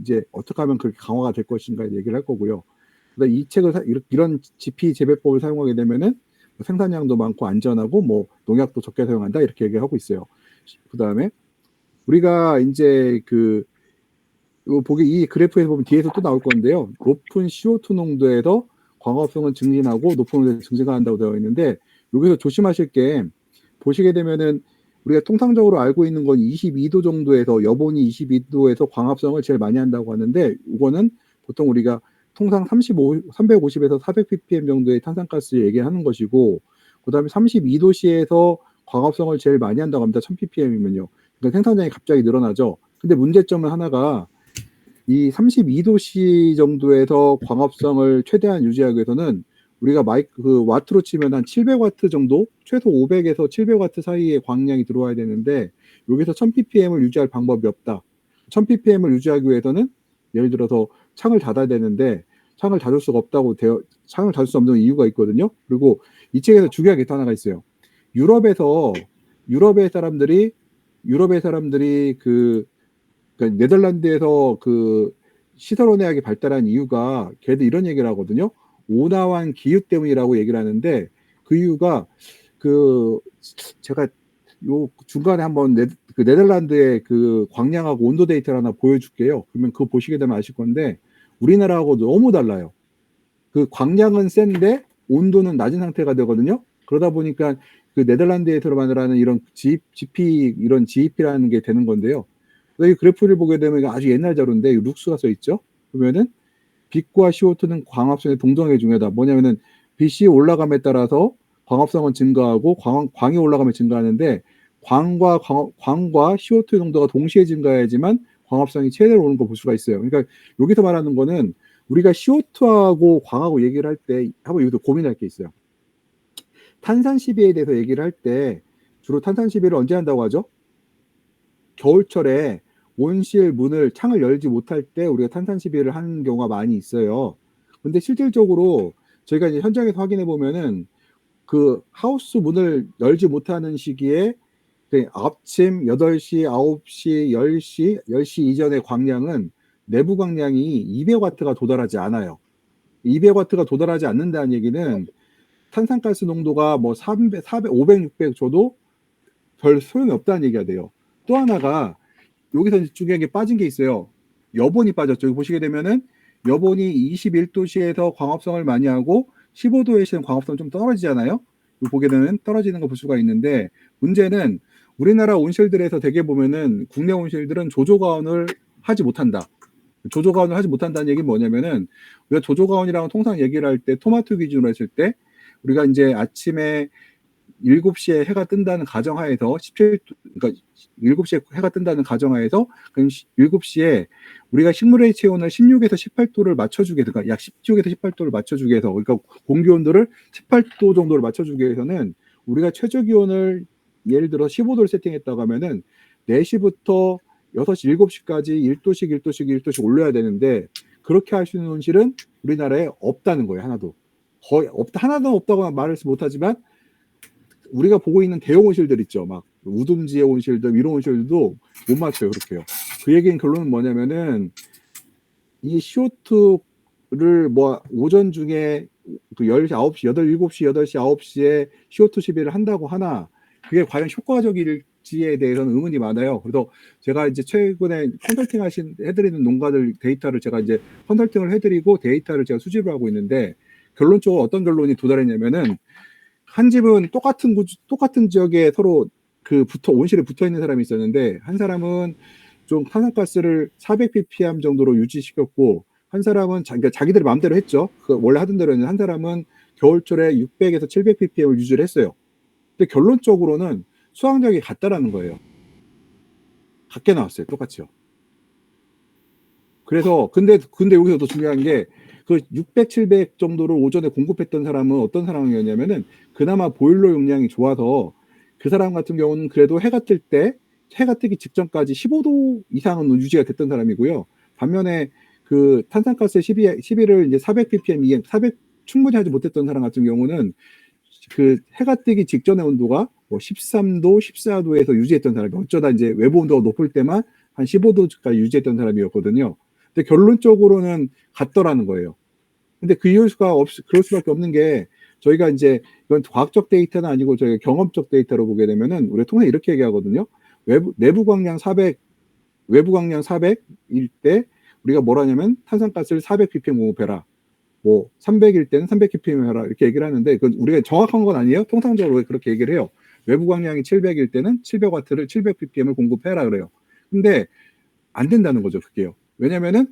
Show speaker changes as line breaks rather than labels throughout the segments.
이제 어떻게 하면 그렇게 강화가 될 것인가 얘기를 할 거고요. 그다음에 이 책을 이런 GP 재배법을 사용하게 되면은 생산량도 많고 안전하고 뭐 농약도 적게 사용한다 이렇게 얘기하고 있어요. 그다음에 우리가 이제 보기 이 그래프에서 보면 뒤에서 또 나올 건데요. 높은 CO2 농도에서 광합성은 증진하고 높은 농도에서 증진을 한다고 되어 있는데 여기서 조심하실 게 보시게 되면은 우리가 통상적으로 알고 있는 건 22도 정도에서 여본이 22도에서 광합성을 제일 많이 한다고 하는데 이거는 보통 우리가 통상 350에서 400 ppm 정도의 탄산가스를 얘기하는 것이고 그다음에 32도씨에서 광합성을 제일 많이 한다고 합니다. 1000 ppm이면요. 그러니까 생산량이 갑자기 늘어나죠. 근데 문제점은 하나가 이 32도씨 정도에서 광합성을 최대한 유지하기 위해서는 우리가 와트로 치면 한 700와트 정도, 최소 500에서 700와트 사이의 광량이 들어와야 되는데 여기서 1000 ppm을 유지할 방법이 없다. 1000 ppm을 유지하기 위해서는 예를 들어서 창을 닫아야 되는데 창을 닫을 수가 없다고 창을 닫을 수 없는 이유가 있거든요. 그리고 이 책에서 중요한 게 또 하나가 있어요. 유럽의 사람들이 그러니까 네덜란드에서 시설온해학이 발달한 이유가 걔도 이런 얘기를 하거든요. 온화한 기후 때문이라고 얘기를 하는데 그 이유가 제가 요 중간에 한번 네덜란드의 광량하고 온도 데이터를 하나 보여줄게요. 그러면 그거 보시게 되면 아실 건데 우리나라하고 너무 달라요. 광량은 센데 온도는 낮은 상태가 되거든요. 그러다 보니까 네덜란드에서 만들어낸 이런 이런 GEP라는 게 되는 건데요. 이 그래프를 보게 되면 아주 옛날 자료인데 룩스가 써 있죠. 그러면은 빛과 CO2는 광합성에 동등하게 중요하다. 뭐냐면은 빛이 올라감에 따라서 광합성은 증가하고 광이 올라가면 증가하는데 광과 CO2 농도가 동시에 증가해야지만 광합성이 최대로 오는 걸 볼 수가 있어요. 그러니까 여기서 말하는 거는 우리가 CO2하고 광하고 얘기를 할 때 한번 여기서 고민할 게 있어요. 탄산 시비에 대해서 얘기를 할 때 주로 탄산 시비를 언제 한다고 하죠? 겨울철에 온실 문을 창을 열지 못할 때 우리가 탄산 시비를 하는 경우가 많이 있어요. 근데 실질적으로 저희가 이제 현장에서 확인해 보면은 하우스 문을 열지 못하는 시기에 아침 8시, 9시, 10시 이전의 광량은 내부 광량이 200와트가 도달하지 않아요. 200와트가 도달하지 않는다는 얘기는 탄산가스 농도가 뭐 300, 400, 500, 600 줘도 별 소용이 없다는 얘기가 돼요. 또 하나가 여기서 중요한 게 빠진 게 있어요. 여본이 빠졌죠. 여기 보시게 되면은 여본이 21도씨에서 광합성을 많이 하고 15도에서는 광합성 좀 떨어지잖아요. 여기 보게 되면 떨어지는 거 볼 수가 있는데 문제는 우리나라 온실들에서 대개 보면은 국내 온실들은 조조가온을 하지 못한다. 조조가온을 하지 못한다는 얘기는 뭐냐면은 우리가 조조가온이랑 통상 얘기를 할 때 토마토 기준으로 했을 때 우리가 이제 아침에 7시에 해가 뜬다는 가정하에서 17도, 그러니까 7시에 해가 뜬다는 가정하에서 그럼 7시에 우리가 식물의 체온을 16에서 18도를 맞춰주게 해서 그러니까 약 16에서 18도를 맞춰주게 해서 그러니까 공기 온도를 18도 정도를 맞춰주기 위해서는 우리가 최저 기온을 예를 들어 15도를 세팅했다고 하면은 4시부터 6시, 7시까지 1도씩 올려야 되는데 그렇게 할 수 있는 온실은 우리나라에 없다는 거예요. 하나도. 거의 없다. 하나도 없다고 말을 못하지만 우리가 보고 있는 대형 온실들 있죠. 막 우둔지의 온실들, 이런 온실들도 못 맞춰요. 그렇게요. 그 얘기는 결론은 뭐냐면은 이 CO2를 뭐 오전 중에 10시, 9시, 7시, 8시, 9시에 CO2 시비를 한다고 하나 그게 과연 효과적일지에 대해서는 의문이 많아요. 그래서 제가 이제 최근에 컨설팅 해드리는 농가들 데이터를 제가 이제 컨설팅을 해드리고 데이터를 제가 수집을 하고 있는데 결론적으로 어떤 결론이 도달했냐면은 한 집은 똑같은 지역에 서로 온실에 붙어 있는 사람이 있었는데, 한 사람은 좀 탄산가스를 400 ppm 정도로 유지시켰고, 한 사람은 그러니까 자기들 마음대로 했죠. 원래 하던 대로 했는데, 한 사람은 겨울철에 600에서 700 ppm을 유지를 했어요. 근데 결론적으로는 수확량이 같다라는 거예요. 같게 나왔어요. 똑같이요. 그래서, 근데 여기서 더 중요한 게, 600, 700 정도를 오전에 공급했던 사람은 어떤 상황이었냐면은 그나마 보일러 용량이 좋아서 그 사람 같은 경우는 그래도 해가 뜨기 직전까지 15도 이상은 유지가 됐던 사람이고요. 반면에 탄산가스 시비를 이제 400 ppm 이게 400 충분히 하지 못했던 사람 같은 경우는 해가 뜨기 직전의 온도가 뭐 13도, 14도에서 유지했던 사람이 어쩌다 이제 외부 온도가 높을 때만 한 15도까지 유지했던 사람이었거든요. 근데 결론적으로는 같더라는 거예요. 근데 그 이유가 그럴 수밖에 없는 게 저희가 이제 이건 과학적 데이터는 아니고 저희가 경험적 데이터로 보게 되면은 우리가 통상 이렇게 얘기하거든요. 내부 광량 400, 외부 광량 400일 때 우리가 뭘 하냐면 탄산가스를 400ppm 공급해라. 뭐 300일 때는 300ppm 해라. 이렇게 얘기를 하는데 그 우리가 정확한 건 아니에요. 통상적으로 그렇게 얘기를 해요. 외부 광량이 700일 때는 700W를 700ppm을 공급해라 그래요. 근데 안 된다는 거죠, 그게요. 왜냐면은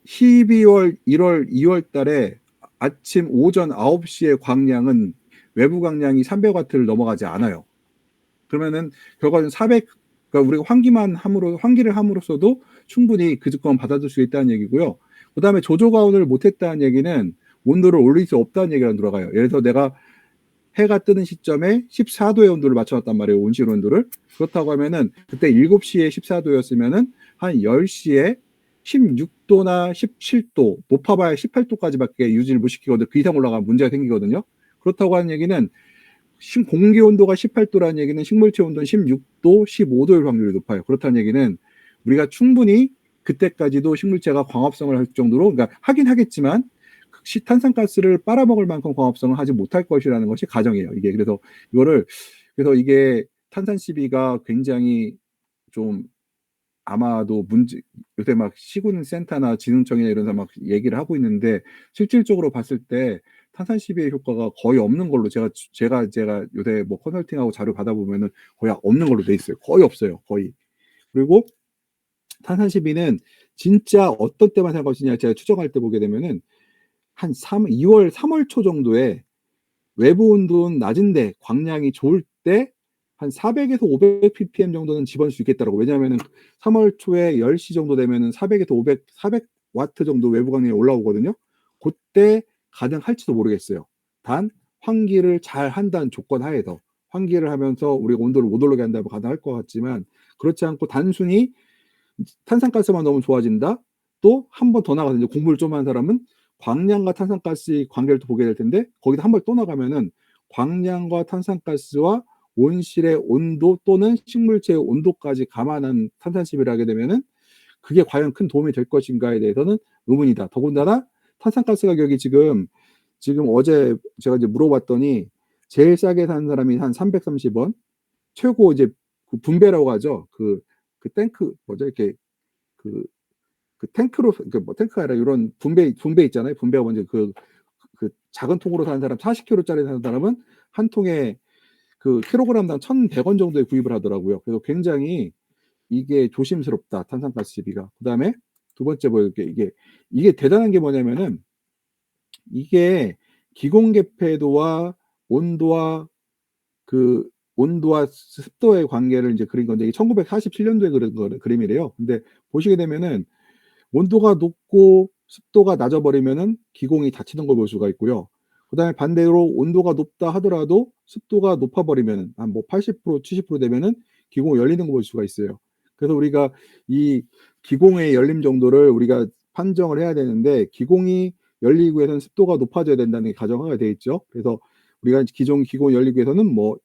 12월, 1월, 2월 달에 아침 오전 9시에 광량은 외부 광량이 300W를 넘어가지 않아요. 그러면은 결과는 400, 그러니까 우리가 환기를 함으로써도 충분히 그 조건 받아줄 수 있다는 얘기고요. 그 다음에 조조가온을 못했다는 얘기는 온도를 올릴 수 없다는 얘기가 들어가요. 예를 들어서 내가 해가 뜨는 시점에 14도의 온도를 맞춰놨단 말이에요. 온실 온도를. 그렇다고 하면은 그때 7시에 14도였으면은 한 10시에 16도나 17도, 높아봐야 18도까지밖에 유지를 못 시키거든요. 그 이상 올라가면 문제가 생기거든요. 그렇다고 하는 얘기는 공기 온도가 18도라는 얘기는 식물체 온도는 16도, 15도일 확률이 높아요. 그렇다는 얘기는 우리가 충분히 그때까지도 식물체가 광합성을 할 정도로, 그러니까 하긴 하겠지만 탄산가스를 빨아먹을 만큼 광합성을 하지 못할 것이라는 것이 가정이에요. 이게 그래서 이게 탄산 시비가 굉장히 좀 아마도 요새 막 시군센터나 지능청이나 이런 데서 막 얘기를 하고 있는데 실질적으로 봤을 때 탄산 시비의 효과가 거의 없는 걸로 제가 요새 뭐 컨설팅하고 자료 받아보면은 거의 없는 걸로 돼 있어요. 거의 없어요. 거의. 그리고 탄산 시비는 진짜 어떤 때만 살 것이냐 제가 추정할 때 보게 되면은 한 2월, 3월 초 정도에 외부 온도는 낮은데 광량이 좋을 때 한 400에서 500ppm 정도는 집어넣을 수 있겠다라고. 왜냐하면 3월 초에 10시 정도 되면은 400에서 400와트 정도 외부 광량이 올라오거든요. 그때 가능할지도 모르겠어요. 단 환기를 잘 한다는 조건 하에서 환기를 하면서 우리가 온도를 못 올라게 한다면 가능할 것 같지만 그렇지 않고 단순히 탄산가스만 넣으면 좋아진다. 또 한 번 더 나가서 이제 공부를 좀 한 사람은 광량과 탄산가스의 관계를 또 보게 될 텐데 거기다 한 번 또 나가면은 광량과 탄산가스와 온실의 온도 또는 식물체의 온도까지 감안한 탄산시비를 하게 되면은 그게 과연 큰 도움이 될 것인가에 대해서는 의문이다. 더군다나 탄산가스 가격이 지금 어제 제가 이제 물어봤더니 제일 싸게 사는 사람이 한 330원, 최고 이제 그 분배라고 하죠. 그 탱크 뭐죠? 이렇게 그, 그 탱크로 뭐 탱크가 아니라 이런 분배 있잖아요. 분배가 먼저 그 작은 통으로 사는 사람 40kg짜리 사는 사람은 한 통에 그 킬로그램당 1,100원 정도에 구입을 하더라고요. 그래서 굉장히 이게 조심스럽다. 탄산가스 시비가. 그다음에 두 번째 보여줄게. 이게 대단한 게 뭐냐면은 이게 기공 개폐도와 온도와 온도와 습도의 관계를 이제 그린 건데 이게 1947년도에 그린 그림이래요. 근데 보시게 되면은 온도가 높고 습도가 낮아 버리면은 기공이 닫히는 걸 볼 수가 있고요. 그다음에 반대로 온도가 높다 하더라도 습도가 높아 버리면은 한 뭐 80% 70% 되면은 기공이 열리는 걸 볼 수가 있어요. 그래서 우리가 이 기공의 열림 정도를 우리가 판정을 해야 되는데 기공이 열리기 위해서는 습도가 높아져야 된다는 게 가정하가 되어 있죠. 그래서 우리가 기공이 열리기 위해서는 뭐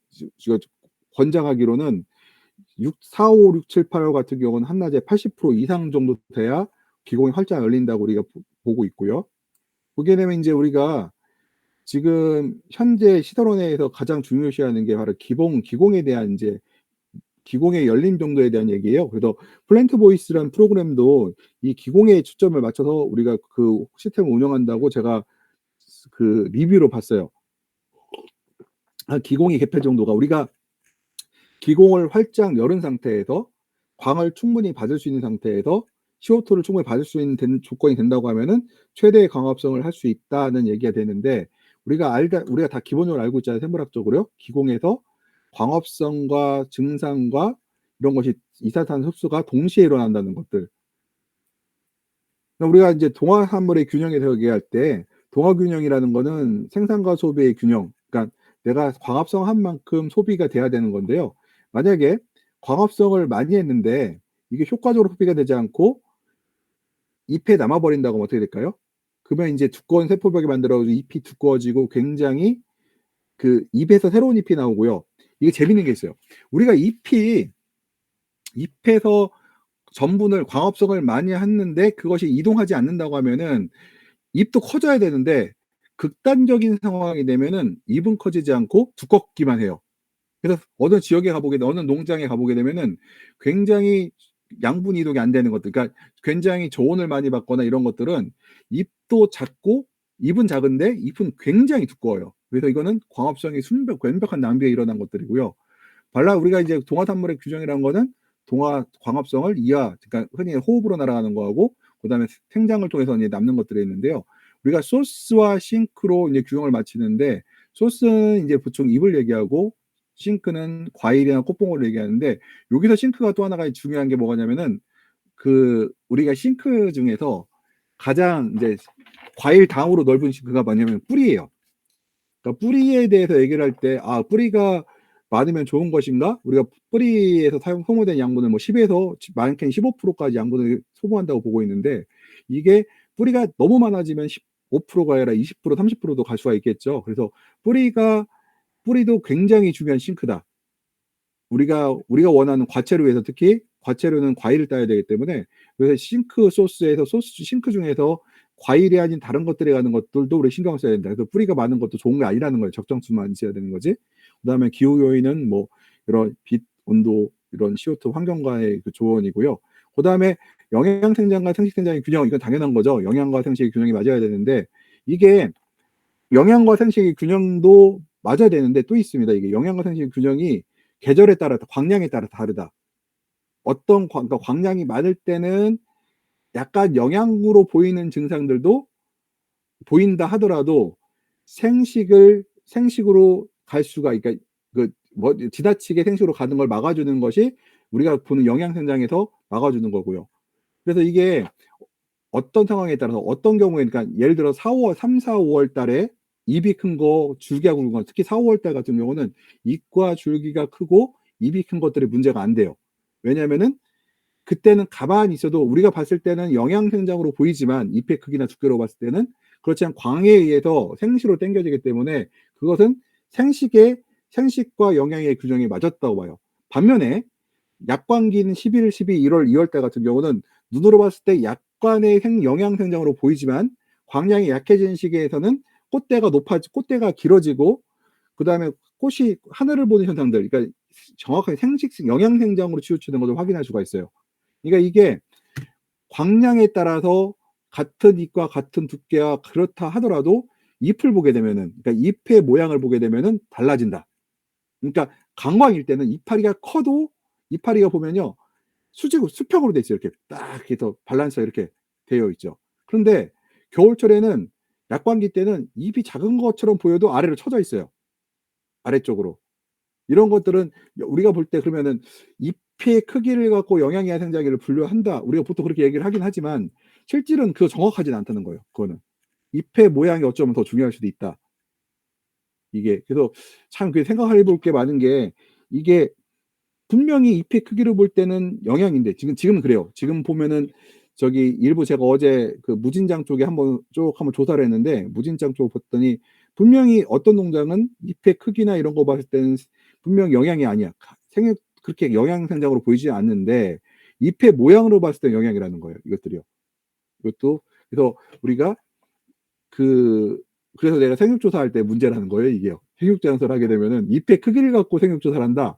권장하기로는 4, 5, 6, 7, 8월 같은 경우는 한낮에 80% 이상 정도 돼야 기공이 활짝 열린다고 우리가 보고 있고요. 보게 되면 이제 우리가 지금 현재 시설원에서 가장 중요시하는 게 바로 기공에 대한 이제 기공의 열림 정도에 대한 얘기예요. 그래서 플랜트 보이스라는 프로그램도 이 기공에 초점을 맞춰서 우리가 그 시스템을 운영한다고 제가 그 리뷰로 봤어요. 기공의 개폐 정도가 우리가 기공을 활짝 열은 상태에서 광을 충분히 받을 수 있는 상태에서 CO2를 충분히 받을 수 있는 조건이 된다고 하면은 최대의 광합성을 할 수 있다는 얘기가 되는데 우리가 다 기본적으로 알고 있잖아요. 생물학적으로요. 기공에서 광합성과 증산과 이런 것이 이산화탄소 흡수가 동시에 일어난다는 것들. 우리가 이제 동화산물의 균형에서 얘기할 때 동화 균형이라는 거는 생산과 소비의 균형. 그러니까 내가 광합성한 만큼 소비가 돼야 되는 건데요. 만약에 광합성을 많이 했는데 이게 효과적으로 소비가 되지 않고 잎에 남아버린다고 하면 어떻게 될까요? 그러면 이제 두꺼운 세포벽이 만들어가지고 잎이 두꺼워지고 굉장히 그 잎에서 새로운 잎이 나오고요. 이게 재밌는 게 있어요. 우리가 잎에서 전분을 광합성을 많이 했는데 그것이 이동하지 않는다고 하면은 잎도 커져야 되는데 극단적인 상황이 되면은 잎은 커지지 않고 두껍기만 해요. 그래서 어느 지역에 가보게 어느 농장에 가보게 되면은 굉장히 양분 이동이 안 되는 것들, 그러니까 굉장히 저온을 많이 받거나 이런 것들은 잎도 작고 잎은 작은데 잎은 굉장히 두꺼워요. 그래서 이거는 광합성이 완벽한 낭비에 일어난 것들이고요. 우리가 이제 동화산물의 규정이라는 거는 동화 광합성을 이하, 그러니까 흔히 호흡으로 날아가는 거하고 그다음에 생장을 통해서 이제 남는 것들이 있는데요. 우리가 소스와 싱크로 이제 규정을 맞추는데, 소스는 이제 보통 잎을 얘기하고 싱크는 과일이나 꽃봉오리를 얘기하는데, 여기서 싱크가 또 하나가 중요한 게 뭐냐면은 우리가 싱크 중에서 가장 이제 과일 다음으로 넓은 싱크가 뭐냐면 뿌리예요. 그러니까 뿌리에 대해서 얘기를 할 때, 뿌리가 많으면 좋은 것인가? 우리가 뿌리에서 소모된 양분을 뭐 10에서 많게는 15%까지 양분을 소모한다고 보고 있는데, 이게 뿌리가 너무 많아지면 15%가 아니라 20%, 30%도 갈 수가 있겠죠. 그래서 뿌리도 굉장히 중요한 싱크다. 우리가 원하는 과채료에서, 특히 과채료는 과일을 따야 되기 때문에, 그래서 싱크 중에서 과일이 아닌 다른 것들에 가는 것들도 우리 신경 써야 된다. 그래서 뿌리가 많은 것도 좋은 게 아니라는 거예요. 적정수만 있어야 되는 거지. 그다음에 기후 요인은 뭐 이런 빛, 온도, 이런 CO2 환경과의 그 조언이고요. 그다음에 영양 생장과 생식 생장의 균형, 이건 당연한 거죠. 영양과 생식의 균형이 맞아야 되는데, 이게 영양과 생식의 균형도 맞아야 되는데 또 있습니다. 이게 영양과 생식의 균형이 계절에 따라, 광량에 따라 다르다. 그러니까 광량이 많을 때는 약간 영양으로 보이는 증상들도 보인다 하더라도 생식으로 갈 수가, 그러니까 지나치게 생식으로 가는 걸 막아주는 것이 우리가 보는 영양생장에서 막아주는 거고요. 그래서 이게 어떤 상황에 따라서 어떤 경우에, 그러니까 예를 들어 3, 4, 5월 달에 잎이 큰 거, 줄기가 굵은 거, 특히 4, 5월 달 같은 경우는 잎과 줄기가 크고 잎이 큰 것들이 문제가 안 돼요. 왜냐면은 그때는 가만히 있어도 우리가 봤을 때는 영양생장으로 보이지만 잎의 크기나 두께로 봤을 때는 그렇지 않은 광에 의해서 생식으로 당겨지기 때문에 그것은 생식과 영양의 균형이 맞았다고 봐요. 반면에 약광기는 11월, 12, 1월, 2월 달 같은 경우는 눈으로 봤을 때 약간의 영양생장으로 보이지만 광량이 약해진 시기에서는 꽃대가 길어지고 그다음에 꽃이 하늘을 보는 현상들, 그러니까 정확하게 영양생장으로 치우치는 것을 확인할 수가 있어요. 그러니까 이게 광량에 따라서 같은 잎과 같은 두께와 그렇다 하더라도 잎을 보게 되면은, 그러니까 잎의 모양을 보게 되면은 달라진다. 그러니까 강광일 때는 이파리가 커도, 이파리가 보면요 수평으로 돼 있어요. 이렇게 딱 해서 밸런스가 이렇게 되어 있죠. 그런데 겨울철에는, 약광기 때는 잎이 작은 것처럼 보여도 아래로 쳐져 있어요. 아래쪽으로. 이런 것들은 우리가 볼 때 그러면은 잎의 크기를 갖고 영양이하 생장기를 분류한다. 우리가 보통 그렇게 얘기를 하긴 하지만 실질은 그거 정확하진 않다는 거예요. 그거는 잎의 모양이 어쩌면 더 중요할 수도 있다. 이게 그래서 참 생각해 볼 게 많은 게, 이게 분명히 잎의 크기를 볼 때는 영양인데 지금은 그래요. 지금 보면은 저기 일부 제가 어제 그 무진장 쪽에 한번 조사를 했는데, 무진장 쪽 봤더니 분명히 어떤 농장은 잎의 크기나 이런 거 봤을 때는 분명 영양이 아니야. 그렇게 영양생장으로 보이지 않는데 잎의 모양으로 봤을 때 영양이라는 거예요. 이것들이요. 이것도 그래서 우리가 그래서 내가 생육조사할 때 문제라는 거예요. 이게요. 생육장사를 하게 되면은 잎의 크기를 갖고 생육조사를 한다.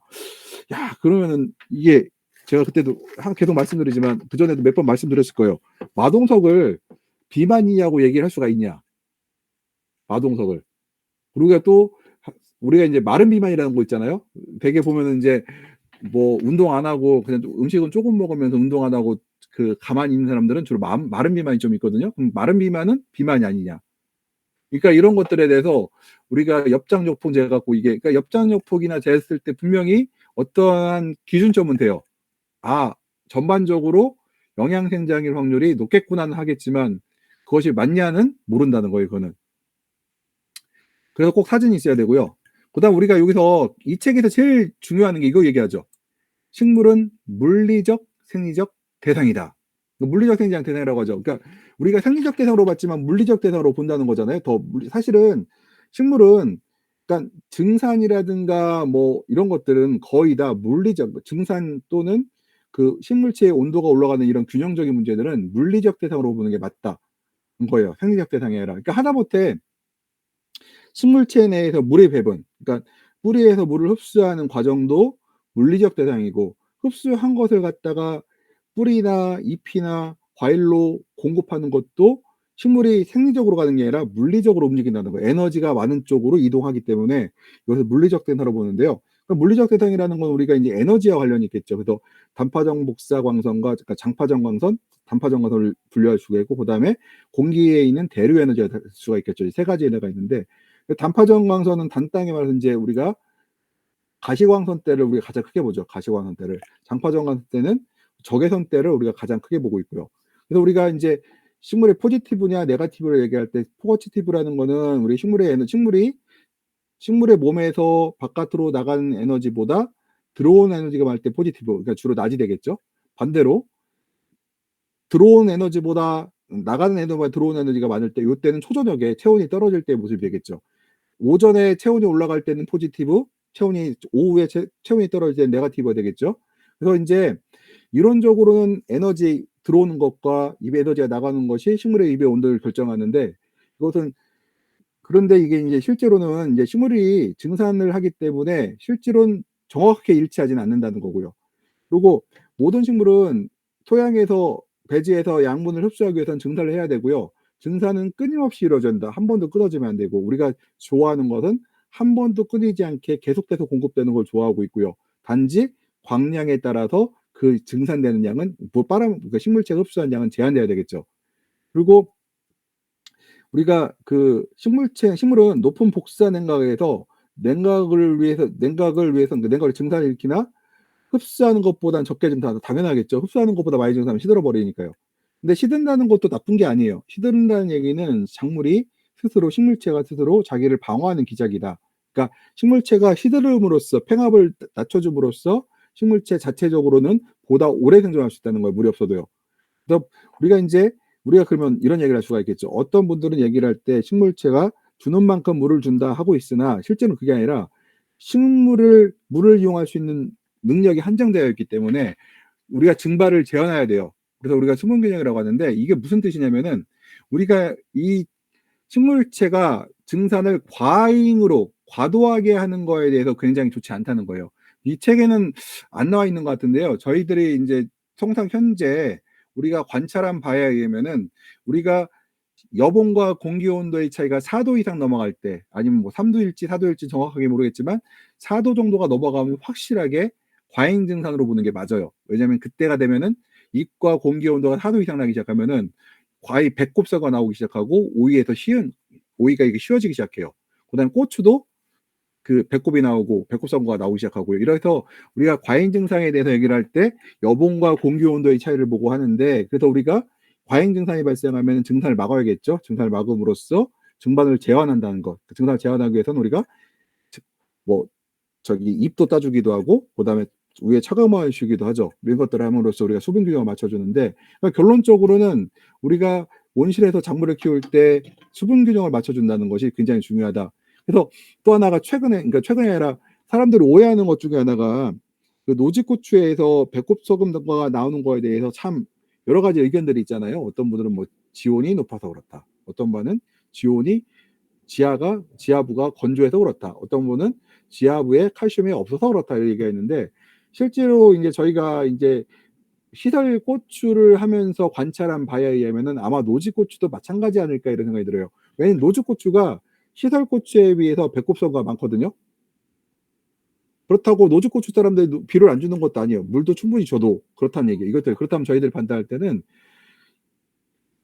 야, 그러면은 이게 제가 그때도 계속 말씀드리지만 그전에도 몇 번 말씀드렸을 거예요. 마동석을 비만이냐고 얘기를 할 수가 있냐. 마동석을. 우리가 이제 마른 비만이라는 거 있잖아요. 되게 보면은 이제 뭐 운동 안 하고 그냥 음식은 조금 먹으면서 운동 안 하고 가만히 있는 사람들은 주로 마른 비만이 좀 있거든요. 그럼 마른 비만은 비만이 아니냐. 그러니까 이런 것들에 대해서 우리가 엽장역폭 재갖고 이게, 그러니까 엽장역폭이나 재했을 때 분명히 어떠한 기준점은 돼요. 전반적으로 영양생장일 확률이 높겠구나는 하겠지만 그것이 맞냐는 모른다는 거예요. 그거는. 그래서 꼭 사진이 있어야 되고요. 그다음 우리가 여기서 이 책에서 제일 중요한 게 이거 얘기하죠. 식물은 물리적, 생리적 대상이다. 물리적 생리적 대상이라고 하죠. 그러니까 우리가 생리적 대상으로 봤지만 물리적 대상으로 본다는 거잖아요. 사실은 식물은, 그러니까 증산이라든가 뭐 이런 것들은 거의 다 물리적 증산 또는 그 식물체의 온도가 올라가는 이런 균형적인 문제들은 물리적 대상으로 보는 게 맞다는 거예요. 생리적 대상이 아니라. 그러니까 하다못해 식물체 내에서 물의 배분, 그러니까 뿌리에서 물을 흡수하는 과정도 물리적 대상이고, 흡수한 것을 갖다가 뿌리나 잎이나 과일로 공급하는 것도 식물이 생리적으로 가는 게 아니라 물리적으로 움직인다는 거예요. 에너지가 많은 쪽으로 이동하기 때문에 이것을 물리적 대상으로 보는데요. 그럼 물리적 대상이라는 건 우리가 이제 에너지와 관련이 있겠죠. 그래서 단파정 복사광선과, 그러니까 장파정 광선, 단파정 광선을 분류할 수가 있고, 그다음에 공기에 있는 대류 에너지가 될 수가 있겠죠. 세 가지 에너지가 있는데, 단파정 광선은 단땅에 말해서 이제 우리가 가시광선 때를 우리가 가장 크게 보죠. 가시광선 때를. 장파정 광선 때는 적외선 때를 우리가 가장 크게 보고 있고요. 그래서 우리가 이제 식물의 포지티브냐 네거티브를 얘기할 때, 포지티브라는 거는 우리 식물의 몸에서 바깥으로 나가는 에너지보다 들어오는 에너지가 많을 때 포지티브, 그러니까 주로 낮이 되겠죠. 반대로 들어오는 에너지보다 나가는 에너지보다 들어오는 에너지가 많을 때, 이때는 초저녁에 체온이 떨어질 때의 모습이 되겠죠. 오전에 체온이 올라갈 때는 포지티브, 오후에 체온이 떨어질 때는 네거티브가 되겠죠. 그래서 이제 이론적으로는 에너지 들어오는 것과 입에 에너지가 나가는 것이 식물의 입의 온도를 결정하는데, 이것은, 그런데 이게 이제 실제로는 이제 식물이 증산을 하기 때문에 실제로는 정확하게 일치하지는 않는다는 거고요. 그리고 모든 식물은 토양에서, 배지에서 양분을 흡수하기 위해서는 증산을 해야 되고요. 증산은 끊임없이 이루어진다. 한 번도 끊어지면 안 되고, 우리가 좋아하는 것은 한 번도 끊이지 않게 계속해서 공급되는 걸 좋아하고 있고요. 단지 광량에 따라서 그 증산되는 양은, 그러니까 식물체가 흡수한 양은 제한돼야 되겠죠. 그리고 우리가 그 식물은 높은 복사 냉각에서 냉각을 증산일으키나 흡수하는 것보다는 적게 증산하다. 당연하겠죠. 흡수하는 것보다 많이 증산하면 시들어버리니까요. 근데 시든다는 것도 나쁜 게 아니에요. 시든다는 얘기는 식물체가 스스로 자기를 방어하는 기작이다. 그러니까 식물체가 시들음으로써, 팽압을 낮춰줌으로써 식물체 자체적으로는 보다 오래 생존할 수 있다는 거예요. 물이 없어도요. 그래서 우리가 그러면 이런 얘기를 할 수가 있겠죠. 어떤 분들은 얘기를 할 때 식물체가 주는 만큼 물을 준다 하고 있으나, 실제는 그게 아니라 물을 이용할 수 있는 능력이 한정되어 있기 때문에 우리가 증발을 제한해야 돼요. 그래서 우리가 수분균형이라고 하는데, 이게 무슨 뜻이냐면은, 우리가 이 식물체가 증산을 과도하게 하는 거에 대해서 굉장히 좋지 않다는 거예요. 이 책에는 안 나와 있는 것 같은데요. 저희들이 이제 통상 현재 우리가 관찰한 바에 의하면은, 우리가 여봉과 공기 온도의 차이가 4도 이상 넘어갈 때, 아니면 뭐 3도일지 4도일지 정확하게 모르겠지만 4도 정도가 넘어가면 확실하게 과잉 증산으로 보는 게 맞아요. 왜냐하면 그때가 되면은 잎과 공기 온도가 4도 이상 나기 시작하면은 과일 배꼽사가 나오기 시작하고, 오이가 이게 쉬워지기 시작해요. 그다음에 고추도 그 배꼽이 나오고 배꼽선거가 나오기 시작하고요. 이래서 우리가 과잉 증상에 대해서 얘기를 할 때 여봉과 공기 온도의 차이를 보고 하는데, 그래서 우리가 과잉 증상이 발생하면 증산을 막아야겠죠. 증산을 막음으로써 증반을 제한한다는 것. 그 증산을 제한하기 위해서는 우리가 뭐 저기 잎도 따주기도 하고, 그다음에 위에 차가운 주기도 하죠. 이런 것들을 함으로써 우리가 수분 균형을 맞춰주는데, 그러니까 결론적으로는 우리가 온실에서 작물을 키울 때 수분 균형을 맞춰준다는 것이 굉장히 중요하다. 그래서 또 하나가 최근에 아니라 사람들이 오해하는 것 중에 하나가, 그 노지고추에서 배꼽소금가 나오는 거에 대해서 참 여러 가지 의견들이 있잖아요. 어떤 분들은 뭐 지온이 높아서 그렇다. 어떤 분은 지하부가 건조해서 그렇다. 어떤 분은 지하부에 칼슘이 없어서 그렇다, 이렇게 얘기가 있는데, 실제로 이제 저희가 이제 시설 고추를 하면서 관찰한 바에 의하면은 아마 노지 고추도 마찬가지 아닐까, 이런 생각이 들어요. 왜냐면 노지 고추가 시설 고추에 비해서 배꼽수가 많거든요. 그렇다고 노지 고추 사람들이 비료를 안 주는 것도 아니에요. 물도 충분히 줘도 그렇다는 얘기예요. 그렇다면 저희들이 판단할 때는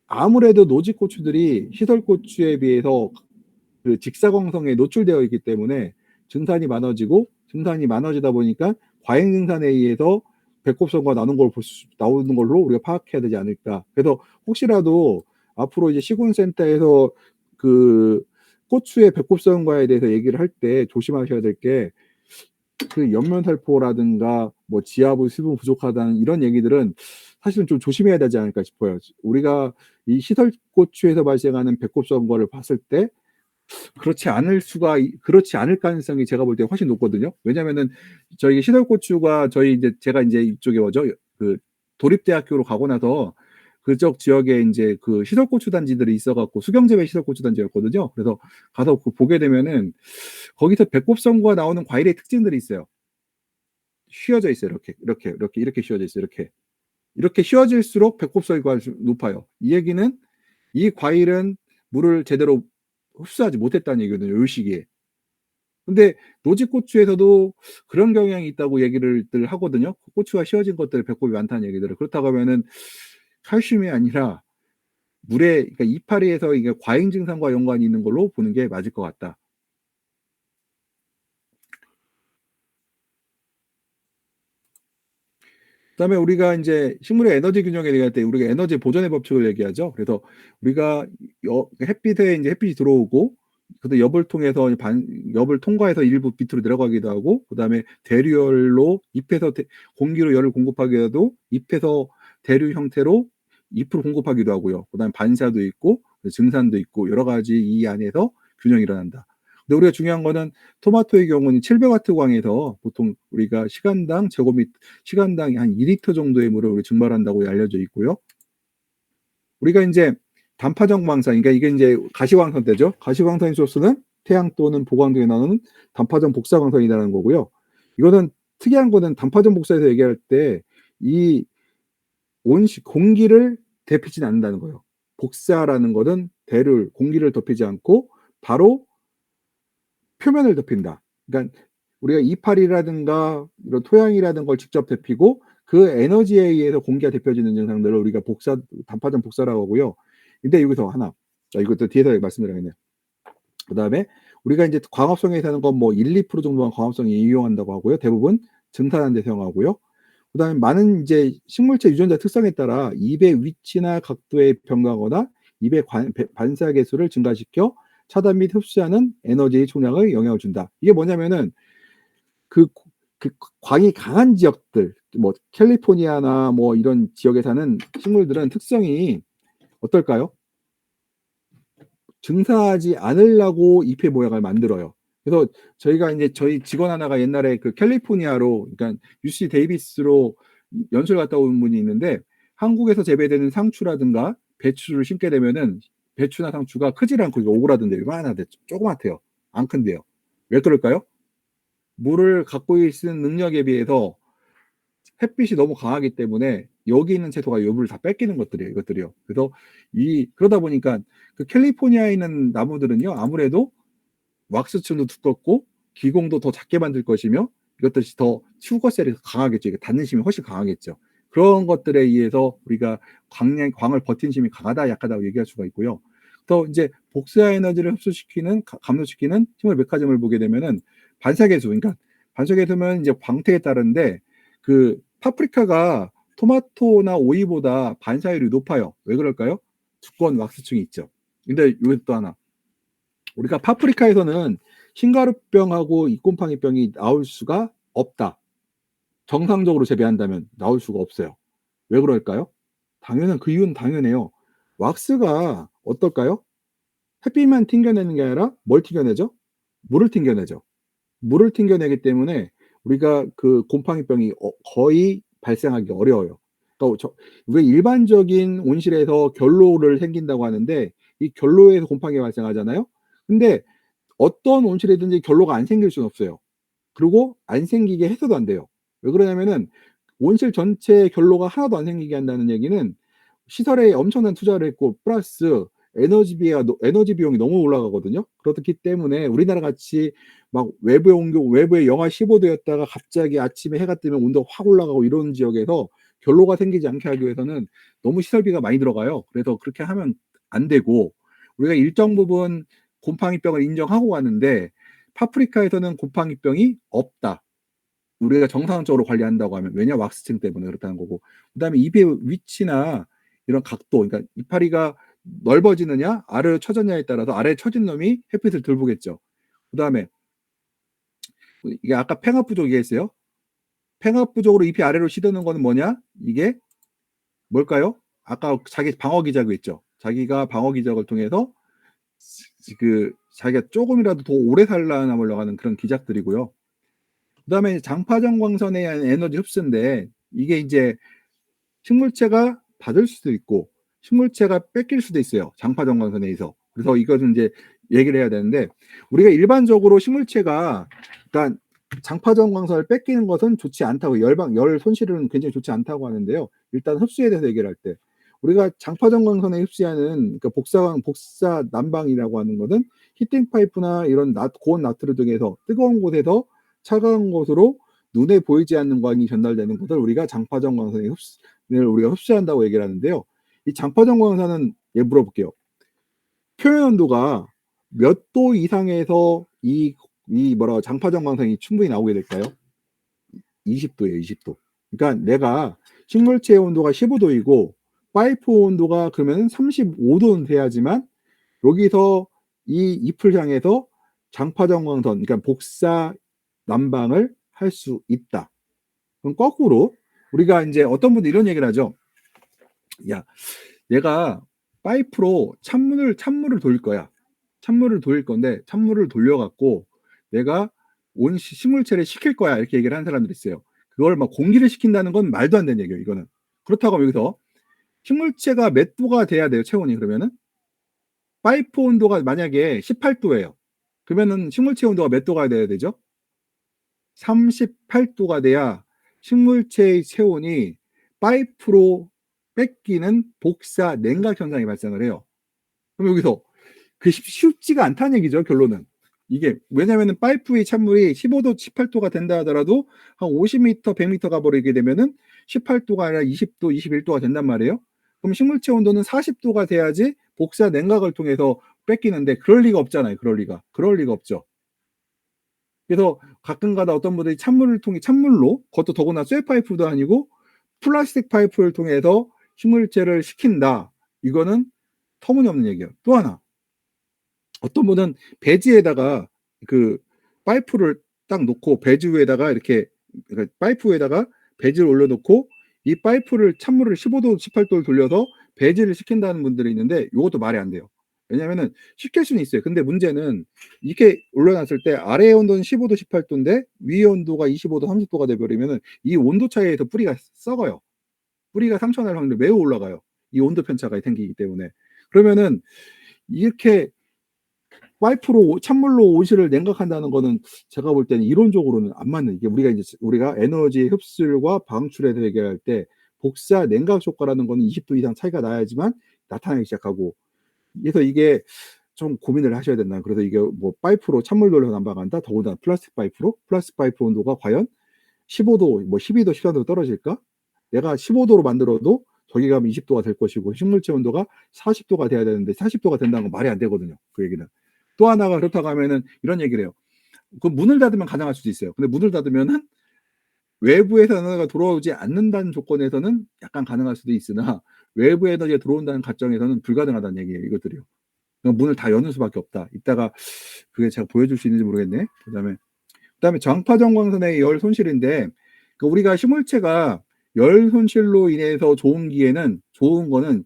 아무래도 노지 고추들이 시설 고추에 비해서 그 직사광선에 노출되어 있기 때문에 증산이 많아지다 보니까 과잉 증산에 의해서 배꼽선거가 나오는 걸로 우리가 파악해야 되지 않을까. 그래서 혹시라도 앞으로 이제 시군센터에서 그 고추의 배꼽선거에 대해서 얘기를 할 때 조심하셔야 될 게, 그 연면살포라든가 뭐 지하부 수분 부족하다는 이런 얘기들은 사실은 좀 조심해야 되지 않을까 싶어요. 우리가 이 시설 고추에서 발생하는 배꼽선거를 봤을 때 그렇지 않을 가능성이 제가 볼 때 훨씬 높거든요. 왜냐면은 저희 시설고추가, 제가 이제 이쪽에 뭐죠? 그 도립대학교로 가고 나서 그쪽 지역에 인제 그 시설고추 단지들이 있어 갖고 수경재배 시설고추 단지였거든요. 그래서 가서 그 보게 되면은 거기서 배꼽성구가 나오는 과일의 특징들이 있어요. 휘어져 있어요. 이렇게 휘어져 있어요. 이렇게 휘어질수록 배꼽성구가 좀 높아요. 이 얘기는 이 과일은 물을 제대로 흡수하지 못했다는 얘기거든요, 요 시기에. 근데 노지고추에서도 그런 경향이 있다고 얘기를 들 하거든요. 고추가 휘어진 것들 배꼽이 많다는 얘기들을. 그렇다고 하면은 칼슘이 아니라 물에, 그러니까 이파리에서 이게 과잉 증상과 연관이 있는 걸로 보는 게 맞을 것 같다. 그다음에 우리가 인제 식물의 에너지 균형에 얘기할 때 우리가 에너지 보존의 법칙을 얘기하죠. 그래서 우리가 햇빛에 인제 햇빛이 들어오고 그다음에 엽을 통해서 엽을 통과해서 일부 밑으로 내려가기도 하고, 그다음에 대류열로 잎에서 공기로 열을 공급하기도 하고, 잎에서 대류 형태로 잎으로 공급하기도 하고요. 그다음에 반사도 있고 증산도 있고 여러 가지 이 안에서 균형이 일어난다. 근데 우리가 중요한 거는 토마토의 경우는 700와트 광에서 보통 우리가 시간당 한 2리터 정도의 물을 우리 증발한다고 알려져 있고요. 우리가 인제 단파적 광선, 그러니까 이게 인제 가시광선 때죠. 가시광선의 소스는 태양 또는 보광등에 나오는 단파전 복사광선이라는 거고요. 이거는 특이한 거는 단파전 복사에서 얘기할 때 이 공기를 데피지는 않는다는 거예요. 복사라는 거는 공기를 덮이지 않고 바로 표면을 덮인다. 그러니까 우리가 이파리라든가 이런 토양이라든 걸 직접 데피고 그 에너지에 의해서 공기가 데펴지는 증상들을 우리가 단파전 복사라고 하고요. 근데 여기서 하나, 자 이것도 뒤에서 말씀드려야겠네요. 그다음에 우리가 인제 광합성에 사는 건 뭐 1~2% 정도만 광합성에 이용한다고 하고요. 대부분 증탄하는 데 사용하고요. 그다음에 많은 이제 식물체 유전자 특성에 따라 잎의 위치나 각도에 변하거나 잎의 반사 계수를 증가시켜 차단 및 흡수하는 에너지의 총량을 영향을 준다. 이게 뭐냐면은 그 광이 강한 지역들, 뭐 캘리포니아나 뭐 이런 지역에 사는 식물들은 특성이 어떨까요? 증사하지 않으려고 잎의 모양을 만들어요. 그래서 저희가 인제 저희 직원 하나가 옛날에 그 캘리포니아로, 그러니까 UC 데이비스로 연수를 갔다 온 분이 있는데, 한국에서 재배되는 상추라든가 배추를 심게 되면은 배추나 상추가 크질 않고 이게 오그라든대요. 요만하대 조그맣대요. 안 큰대요. 왜 그럴까요? 물을 갖고 있는 능력에 비해서 햇빛이 너무 강하기 때문에 여기 있는 채소가 요 물을 다 뺏기는 것들이에요, 이것들이요. 그래서 그러다 보니까 그 캘리포니아에 있는 나무들은요, 아무래도 왁스층도 두껍고 기공도 더 작게 만들 것이며 이것들이 더 추구세력이 강하겠죠. 이게 닿는 힘이 훨씬 강하겠죠. 그런 것들에 의해서 우리가 광을 버티는 힘이 강하다 약하다고 얘기할 수가 있고요. 또 인제 복사 에너지를 흡수시키는 감소시키는 식물 메커니즘을 보게 되면은 반사계수, 그러니까 반사계수면 이제 광택에 따른데 그 파프리카가 토마토나 오이보다 반사율이 높아요. 왜 그럴까요? 두꺼운 왁스층이 있죠. 근데 여기 또 하나, 우리가 파프리카에서는 흰가루병하고 잎곰팡이병이 나올 수가 없다. 정상적으로 재배한다면 나올 수가 없어요. 왜 그럴까요? 그 이유는 당연해요. 왁스가 어떨까요? 햇빛만 튕겨내는 게 아니라 뭘 튕겨내죠? 물을 튕겨내죠. 물을 튕겨내기 때문에 우리가 그 곰팡이병이 거의 발생하기 어려워요. 그러니까 우리가 일반적인 온실에서 결로를 생긴다고 하는데 이 결로에서 곰팡이가 발생하잖아요. 근데 어떤 온실이든지 결로가 안 생길 수는 없어요. 그리고 안 생기게 해서도 안 돼요. 왜 그러냐면은 온실 전체에 결로가 하나도 안 생기게 한다는 얘기는 시설에 엄청난 투자를 했고 플러스 에너지 비용이 너무 올라가거든요. 그렇기 때문에 우리나라 같이 막 외부에 영하 15 도였다가 갑자기 아침에 해가 뜨면 온도가 확 올라가고 이런 지역에서 결로가 생기지 않게 하기 위해서는 너무 시설비가 많이 들어가요. 그래서 그렇게 하면 안 되고, 우리가 일정 부분 곰팡이병을 인정하고 가는데 파프리카에서는 곰팡이병이 없다. 우리가 정상적으로 관리한다고 하면, 왜냐 왁스층 때문에 그렇다는 거고, 그다음에 잎의 위치나 이런 각도, 그러니까 이파리가 넓어지느냐 아래로 처졌냐에 따라서 아래에 처진 놈이 햇빛을 덜 보겠죠. 그다음에 이게 아까 팽합 부족 얘기했어요. 팽합 부족으로 잎이 아래로 시드는 거는 뭐냐? 이게 뭘까요? 아까 자기 방어 기작이 있죠. 자기가 방어 기작을 통해서 자기가 조금이라도 더 오래 살아남으려고 하는 그런 기작들이고요. 그다음에 장파전 광선에 의한 에너지 흡수인데 이게 이제 식물체가 받을 수도 있고 식물체가 뺏길 수도 있어요, 장파 정광선에 의해서. 그래서 이것은 이제 얘기를 해야 되는데, 우리가 일반적으로 식물체가 일단 장파 정광선을 뺏기는 것은 좋지 않다고, 열 손실은 굉장히 좋지 않다고 하는데요. 일단 흡수에 대해서 얘기를 할 때 우리가 장파 정광선에 흡수하는, 그러니까 복사 난방이라고 하는 것은 히팅 파이프나 이런 고온 나트륨 등에서 뜨거운 곳에서 차가운 곳으로 눈에 보이지 않는 광이 전달되는 것을 우리가 장파전 광선을 우리가 흡수한다고 얘기를 하는데요. 이 장파전 광선은, 예, 물어볼게요. 표면 온도가 몇 도 이상에서 이 뭐라고 장파전 광선이 충분히 나오게 될까요? 20도예요, 20도. 그러니까 내가 식물체 온도가 15도이고 파이프 온도가 그러면 35도는 돼야지만 여기서 이 잎을 향해서 장파전 광선, 그러니까 복사 난방을 할 수 있다. 그럼 거꾸로 우리가 이제 어떤 분들 이런 얘기를 하죠. 야, 내가 파이프로 찬물을 돌릴 거야. 찬물을 돌릴 건데 찬물을 돌려갖고 내가 온 식물체를 식힐 거야, 이렇게 얘기를 하는 사람들이 있어요. 그걸 막 공기를 식힌다는 건 말도 안 되는 얘기예요, 이거는. 그렇다고 하면 여기서 식물체가 몇 도가 돼야 돼요, 체온이? 그러면은 파이프 온도가 만약에 18도예요. 그러면은 식물체 온도가 몇 도가 돼야 되죠? 38도가 돼야 식물체의 체온이 파이프로 뺏기는 복사 냉각 현상이 발생을 해요. 그럼 여기서 그 쉽지가 않다는 얘기죠, 결론은. 이게 왜냐면은 파이프의 찬물이 15도, 18도가 된다 하더라도 한 50m, 100m 가버리게 되면은 18도가 아니라 20도, 21도가 된단 말이에요. 그럼 식물체 온도는 40도가 돼야지 복사 냉각을 통해서 뺏기는데, 그럴 리가 없잖아요. 그럴 리가 없죠. 그래서 가끔가다 어떤 분들이 찬물로, 그것도 더구나 쇠 파이프도 아니고 플라스틱 파이프를 통해서 식물체를 식힌다. 이거는 터무니없는 얘기예요. 또 하나, 어떤 분은 배지에다가 그 파이프를 딱 놓고 배지 위에다가 이렇게, 그러니까 파이프 위에다가 배지를 올려놓고 이 파이프를 찬물을 15도, 18도를 돌려서 배지를 식힌다는 분들이 있는데 이것도 말이 안 돼요. 왜냐면은 식힐 수는 있어요. 근데 문제는 이렇게 올려놨을 때 아래의 온도는 15도, 18도인데 위의 온도가 25도, 30도가 돼버리면은 이 온도 차이에서 뿌리가 썩어요. 뿌리가 상처날 확률이 매우 올라가요, 이 온도 편차가 생기기 때문에. 그러면은 이렇게 파이프로 찬물로 온실을 냉각한다는 거는 제가 볼 때는 이론적으로는 안 맞는, 이게 우리가 에너지 흡수율과 방출에서 얘기할 때 복사 냉각 효과라는 거는 20도 이상 차이가 나야지만 나타나기 시작하고, 그래서 이게 좀 고민을 하셔야 된다. 그래서 이게 뭐 파이프로 찬물 돌려서 난방한다, 더군다나 플라스틱 파이프 온도가 과연 15도, 뭐 12도, 13도 떨어질까? 내가 15도로 만들어도 저기 가면 20도가 될 것이고 식물체 온도가 40도가 돼야 되는데 40도가 된다는 건 말이 안 되거든요, 그 얘기는. 또 하나가, 그렇다고 하면은 이런 얘기를 해요. 그 문을 닫으면 가능할 수도 있어요. 근데 문을 닫으면은 외부에서 에너지가 들어오지 않는다는 조건에서는 약간 가능할 수도 있으나 외부 에너지가 들어온다는 가정에서는 불가능하다는 얘기예요, 이것들이요. 문을 다 여는 수밖에 없다. 이따가 그게 제가 보여줄 수 있는지 모르겠네. 그다음에 장파전광선의 열 손실인데, 그 우리가 식물체가 열 손실로 인해서 좋은 거는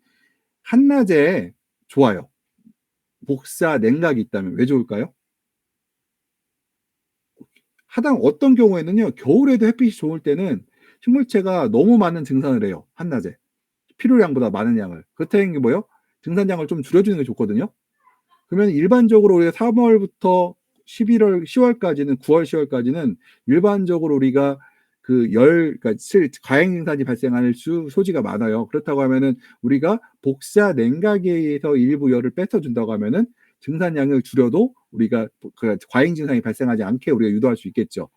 한낮에 좋아요. 복사 냉각이 있다면. 왜 좋을까요? 어떤 경우에는요, 겨울에도 햇빛이 좋을 때는 식물체가 너무 많은 증산을 해요, 한낮에. 필요량보다 많은 양을. 그렇다는 게 뭐예요? 증산량을 좀 줄여주는 게 좋거든요. 그러면 일반적으로 우리가 3월부터 10월까지는, 9월, 10월까지는 일반적으로 우리가 그러니까 과잉증산이 발생할 소지가 많아요. 그렇다고 하면은 우리가 복사 냉각에 의해서 일부 열을 뺏어준다고 하면은 증산량을 줄여도 우리가 그 과잉증산이 발생하지 않게 우리가 유도할 수 있겠죠.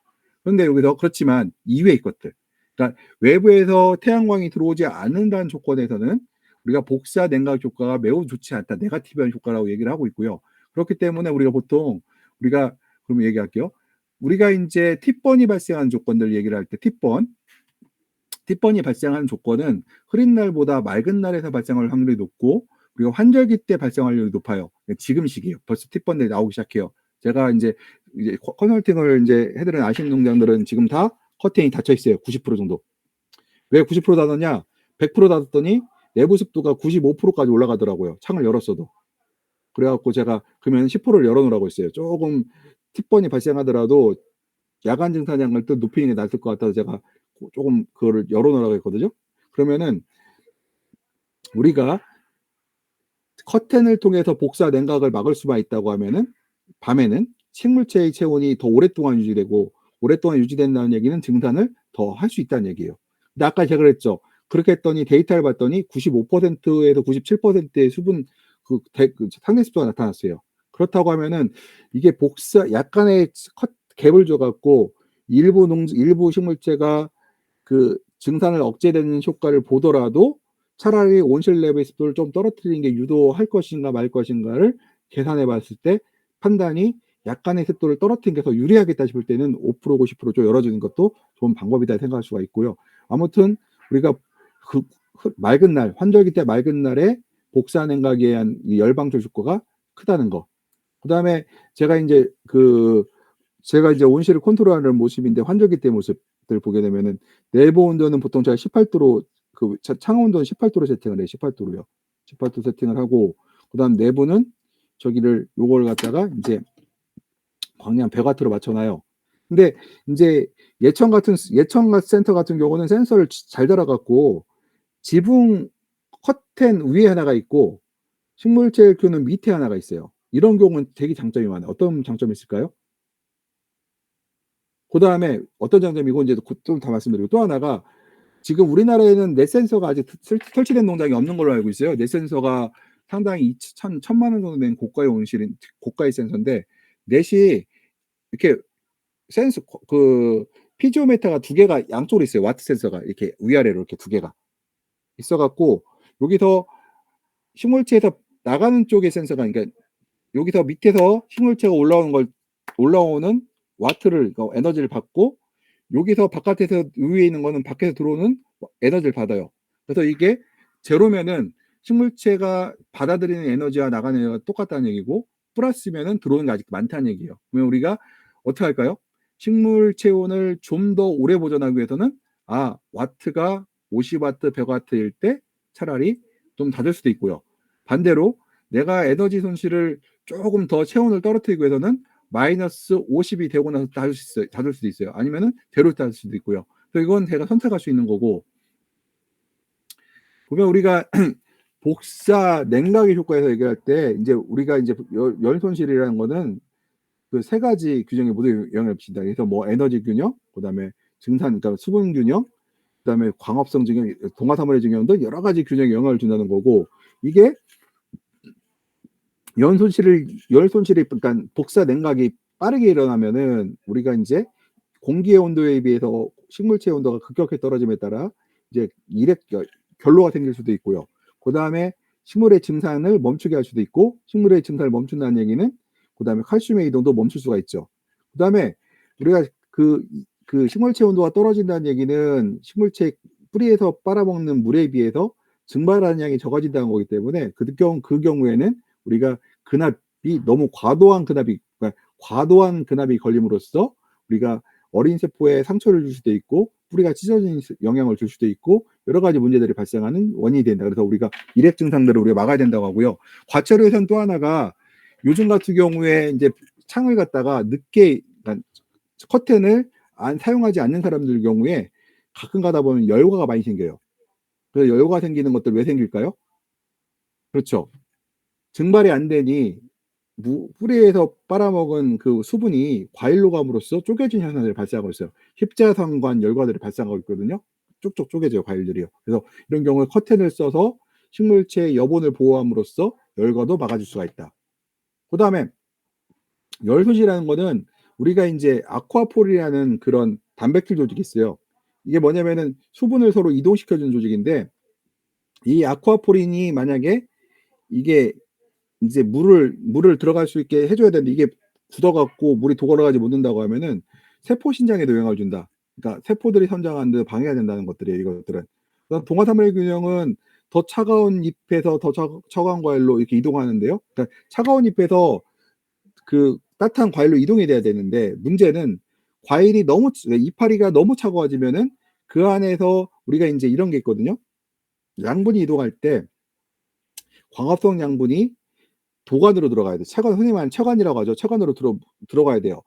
그런데 여기서 그렇지만 이외의 것들, 그러니까 외부에서 태양광이 들어오지 않는다는 조건에서는 우리가 복사 냉각 효과가 매우 좋지 않다, 네가티브한 효과라고 얘기를 하고 있고요. 그렇기 때문에 우리가 보통 그럼 얘기할게요. 우리가 이제 팁번이 발생하는 조건들 얘기를 할 때, 팁번이 발생하는 조건은 흐린 날보다 맑은 날에서 발생할 확률이 높고, 그리고 환절기 때 발생할 확률이 높아요. 지금 시기예요. 벌써 팁번들이 나오기 시작해요. 제가 이제 컨설팅을 이제 해드린 아시는 농장들은 지금 다 커튼이 닫혀 있어요. 90% 정도. 왜 90% 닫았냐? 100% 닫았더니 내부 습도가 95%까지 올라가더라고요, 창을 열었어도. 그래갖고 제가 그러면 10%를 열어놓으라고 했어요. 조금 팁번이 발생하더라도 야간 증산량을 또 높이는 게 낫을 것 같아서 제가 조금 그거를 열어놓으라고 했거든요. 그러면은 우리가 커튼을 통해서 복사 냉각을 막을 수만 있다고 하면은 밤에는 식물체의 체온이 더 오랫동안 유지되고 오랫동안 유지된다는 얘기는 증산을 더 할 수 있다는 얘기예요. 근데 아까 제가 그랬죠. 그렇게 했더니 데이터를 봤더니 95%에서 97%의 수분 그 상대 습도가 나타났어요. 그렇다고 하면은 이게 복사 약간의 갭을 줘 갖고 일부 식물체가 그 증산을 억제되는 효과를 보더라도 차라리 온실 내부의 습도를 좀 떨어뜨리는 게 유도할 것인가 말 것인가를 계산해 봤을 때 판단이 약간의 습도를 떨어뜨리는 게 더 유리하겠다 싶을 때는 5% 90%좀 열어주는 것도 좋은 방법이다 생각할 수가 있고요. 아무튼 우리가 그 맑은 날, 환절기 때 맑은 날에 복사 냉각에 의한 열방 조절 효과가 크다는 거. 그다음에 제가 이제 온실을 컨트롤하는 모습인데 환절기 때 모습들 보게 되면은 내부 온도는 보통 제가 18도로 창호 온도는 18도로 세팅을 해요. 18도로요. 18도 세팅을 하고 그다음 내부는 요걸 갖다가 이제 광량 100W로 맞춰놔요. 근데 이제 예천 센터 같은 경우는 센서를 잘 달아갖고 지붕 커튼 위에 하나가 있고 식물체 큐는 밑에 하나가 있어요. 이런 경우는 되게 장점이 많아요. 어떤 장점이 있을까요? 그다음에 어떤 장점이고 이제 좀 더 말씀드리고 또 하나가 지금 우리나라에는 넷 센서가 아직 설치된 농장이 없는 걸로 알고 있어요. 넷 센서가 상당히 1,000만 원 정도 된 고가의 센서인데 넷이 이렇게 센서 피지오메타가 두 개가 양쪽으로 있어요. 와트 센서가 이렇게 위아래로 이렇게 두 개가 있어갖고 여기서 식물체에서 나가는 쪽의 센서가 그러니까 여기서 밑에서 식물체가 올라오는 와트를 에너지를 받고 여기서 바깥에서 위에 있는 거는 밖에서 들어오는 에너지를 받아요. 그래서 이게 제로면은 식물체가 받아들이는 에너지와 나가는 에너지가 똑같다는 얘기고 플러스면은 들어오는 게 아직 많다는 얘기예요. 그러면 우리가 어떻게 할까요? 식물 체온을 좀 더 오래 보존하기 위해서는 와트가 50와트, 100와트일 때 차라리 좀 닫을 수도 있고요. 반대로 내가 에너지 손실을 조금 더 체온을 떨어뜨리기 위해서는 마이너스 50이 되고 나서 닫을 수도 있어요. 아니면은 제로 닫을 수도 있고요. 그래서 이건 제가 선택할 수 있는 거고. 보면 우리가 복사 냉각의 효과에서 얘기할 때 이제 우리가 이제 열 손실이라는 거는 그 세 가지 규정에 모두 영향을 미친다. 그래서 뭐 에너지 균형, 그다음에 증산, 그러니까 수분 균형, 그다음에 광합성 균형, 동화사물의 균형 등 여러 가지 균형에 영향을 준다는 거고 이게 열 손실이 그러니까 복사 냉각이 빠르게 일어나면은 우리가 이제 공기의 온도에 비해서 식물체의 온도가 급격히 떨어짐에 따라 이제 결로가 생길 수도 있고요. 그다음에 식물의 증산을 멈추게 할 수도 있고 식물의 증산을 멈춘다는 얘기는 그다음에 칼슘의 이동도 멈출 수가 있죠. 그다음에 우리가 식물체 온도가 떨어진다는 얘기는 식물체 뿌리에서 빨아먹는 물에 비해서 증발하는 양이 적어진다는 거기 때문에 그 경우에는 우리가 너무 과도한 근압이 걸림으로써 우리가 어린 세포에 상처를 줄 수도 있고 뿌리가 찢어지는 영향을 줄 수도 있고 여러 가지 문제들이 발생하는 원인이 된다. 그래서 우리가 일액 증상들을 우리가 막아야 된다고 하고요. 과체류에서는 또 하나가 요즘 같은 경우에 이제 창을 갖다가 늦게 그러니까 커튼을 사용하지 않는 사람들 경우에 가끔 가다 보면 열과가 많이 생겨요. 그래서 열과 생기는 것들 왜 생길까요? 그렇죠. 증발이 안 되니 뿌리에서 빨아먹은 그 수분이 과일로 감으로써 쪼개진 현상들이 발생하고 있어요. 십자상관 열과들이 발생하고 있거든요. 쭉쭉 쪼개져요, 과일들이요. 그래서 이런 경우에 커튼을 써서 식물체의 여본을 보호함으로써 열과도 막아줄 수가 있다. 그다음에 열소지라는 거는 우리가 이제 아쿠아폴이라는 그런 단백질 조직이 있어요. 이게 뭐냐면은 수분을 서로 이동시켜주는 조직인데 이 아쿠아포린이 만약에 이게 이제 물을 들어갈 수 있게 해줘야 되는데 이게 굳어갖고 물이 도걸어가지 못는다고 하면은 세포 신장에도 영향을 준다. 그러니까 세포들이 성장하는 데 방해가 된다는 것들이에요. 이것들은. 동화사물의 균형은 더 차가운 잎에서 더 차가운 과일로 이렇게 이동하는데요. 그러니까 차가운 잎에서 그 따뜻한 과일로 이동이 돼야 되는데 문제는 이파리가 너무 차가워지면은 그 안에서 우리가 이제 이런 게 있거든요. 양분이 이동할 때 광합성 양분이 도관으로 들어가야 돼. 흔히 말하는 체관이라고 하죠. 체관으로 들어가야 돼요.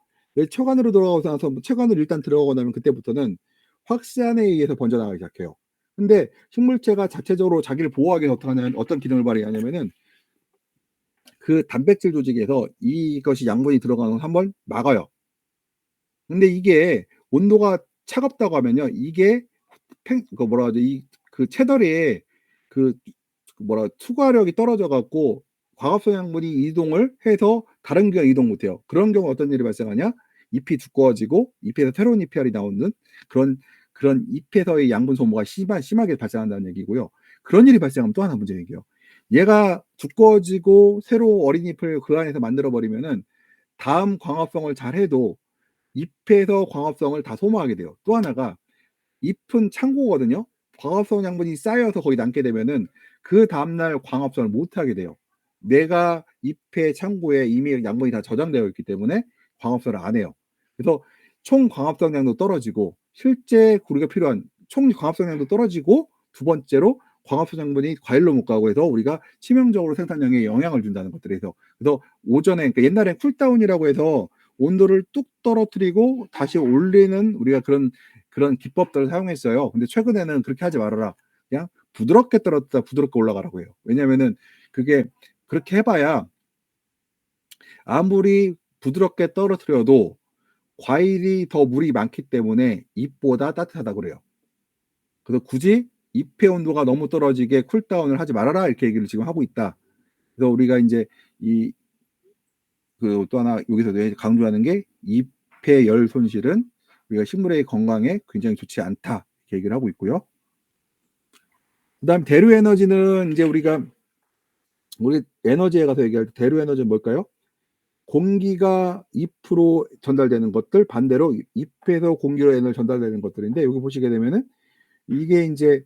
체관으로 들어가고 나서 체관으로 일단 들어가고 나면 그때부터는 확산에 의해서 번져나가기 시작해요. 근데 식물체가 자체적으로 자기를 보호하기 위해서 어떤 기능을 발휘하냐면은 그 단백질 조직에서 이것이 양분이 들어가는 걸 한번 막아요. 근데 이게 온도가 차갑다고 하면요. 이게 그 뭐라 하죠? 그 채널에 그 투과력이 떨어져 갖고 광합성 양분이 이동을 해서 다른 기가 이동 못 해요. 그런 경우 어떤 일이 발생하냐? 잎이 두꺼워지고 잎에서 새로운 잎알이 나오는 그런 잎에서의 양분 소모가 심하게 발생한다는 얘기고요. 그런 일이 발생하면 또 하나 문제 얘기해요. 얘가 두꺼워지고 새로 어린 잎을 그 안에서 만들어 버리면은 다음 광합성을 잘해도 잎에서 광합성을 다 소모하게 돼요. 또 하나가 잎은 창고거든요. 광합성 양분이 쌓여서 거기 남게 되면은 그 다음날 광합성을 못 하게 돼요. 내가 잎의 창고에 이미 양분이 다 저장되어 있기 때문에 광합성을 안 해요. 그래서 총 광합성량도 떨어지고 실제 우리가 필요한 총 광합성량도 떨어지고 두 번째로 광합성 양분이 과일로 못 가고 해서 우리가 치명적으로 생산량에 영향을 준다는 것들에서 그래서 오전에 그러니까 옛날엔 쿨다운이라고 해서 온도를 뚝 떨어뜨리고 다시 올리는 우리가 그런 기법들을 사용했어요. 근데 최근에는 그렇게 하지 말아라. 그냥 부드럽게 떨어뜨다 부드럽게 올라가라고 해요. 왜냐면은 그게 그렇게 해봐야 아무리 부드럽게 떨어뜨려도 과일이 더 물이 많기 때문에 잎보다 따뜻하다 그래요. 그래서 굳이 잎의 온도가 너무 떨어지게 쿨다운을 하지 말아라 이렇게 얘기를 지금 하고 있다. 그래서 우리가 이제 또 하나 여기서 강조하는 게 잎의 열 손실은 우리가 식물의 건강에 굉장히 좋지 않다 이렇게 얘기를 하고 있고요. 그다음 대류 에너지는 이제 우리 에너지에 가서 얘기할 때 대류 에너지는 뭘까요? 공기가 잎으로 전달되는 것들 반대로 잎에서 공기로 에너지 전달되는 것들인데 여기 보시게 되면은 이게 이제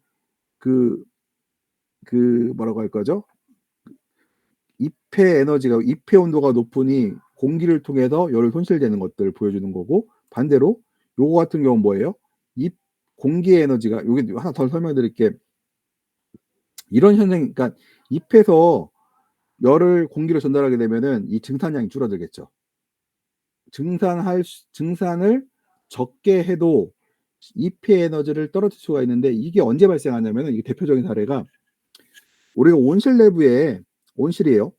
그 뭐라고 할 거죠? 잎의 에너지가 잎의 온도가 높으니 공기를 통해서 열을 손실되는 것들을 보여주는 거고 반대로 요거 같은 경우는 뭐예요? 잎 공기의 에너지가 여기 하나 더 설명드릴게. 이런 현상 그러니까 잎에서 열을 공기로 전달하게 되면은 이 증산량이 줄어들겠죠. 증산을 적게 해도 잎의 에너지를 떨어뜨릴 수가 있는데 이게 언제 발생하냐면은 이게 대표적인 사례가 우리가 온실 내부에 온실이에요.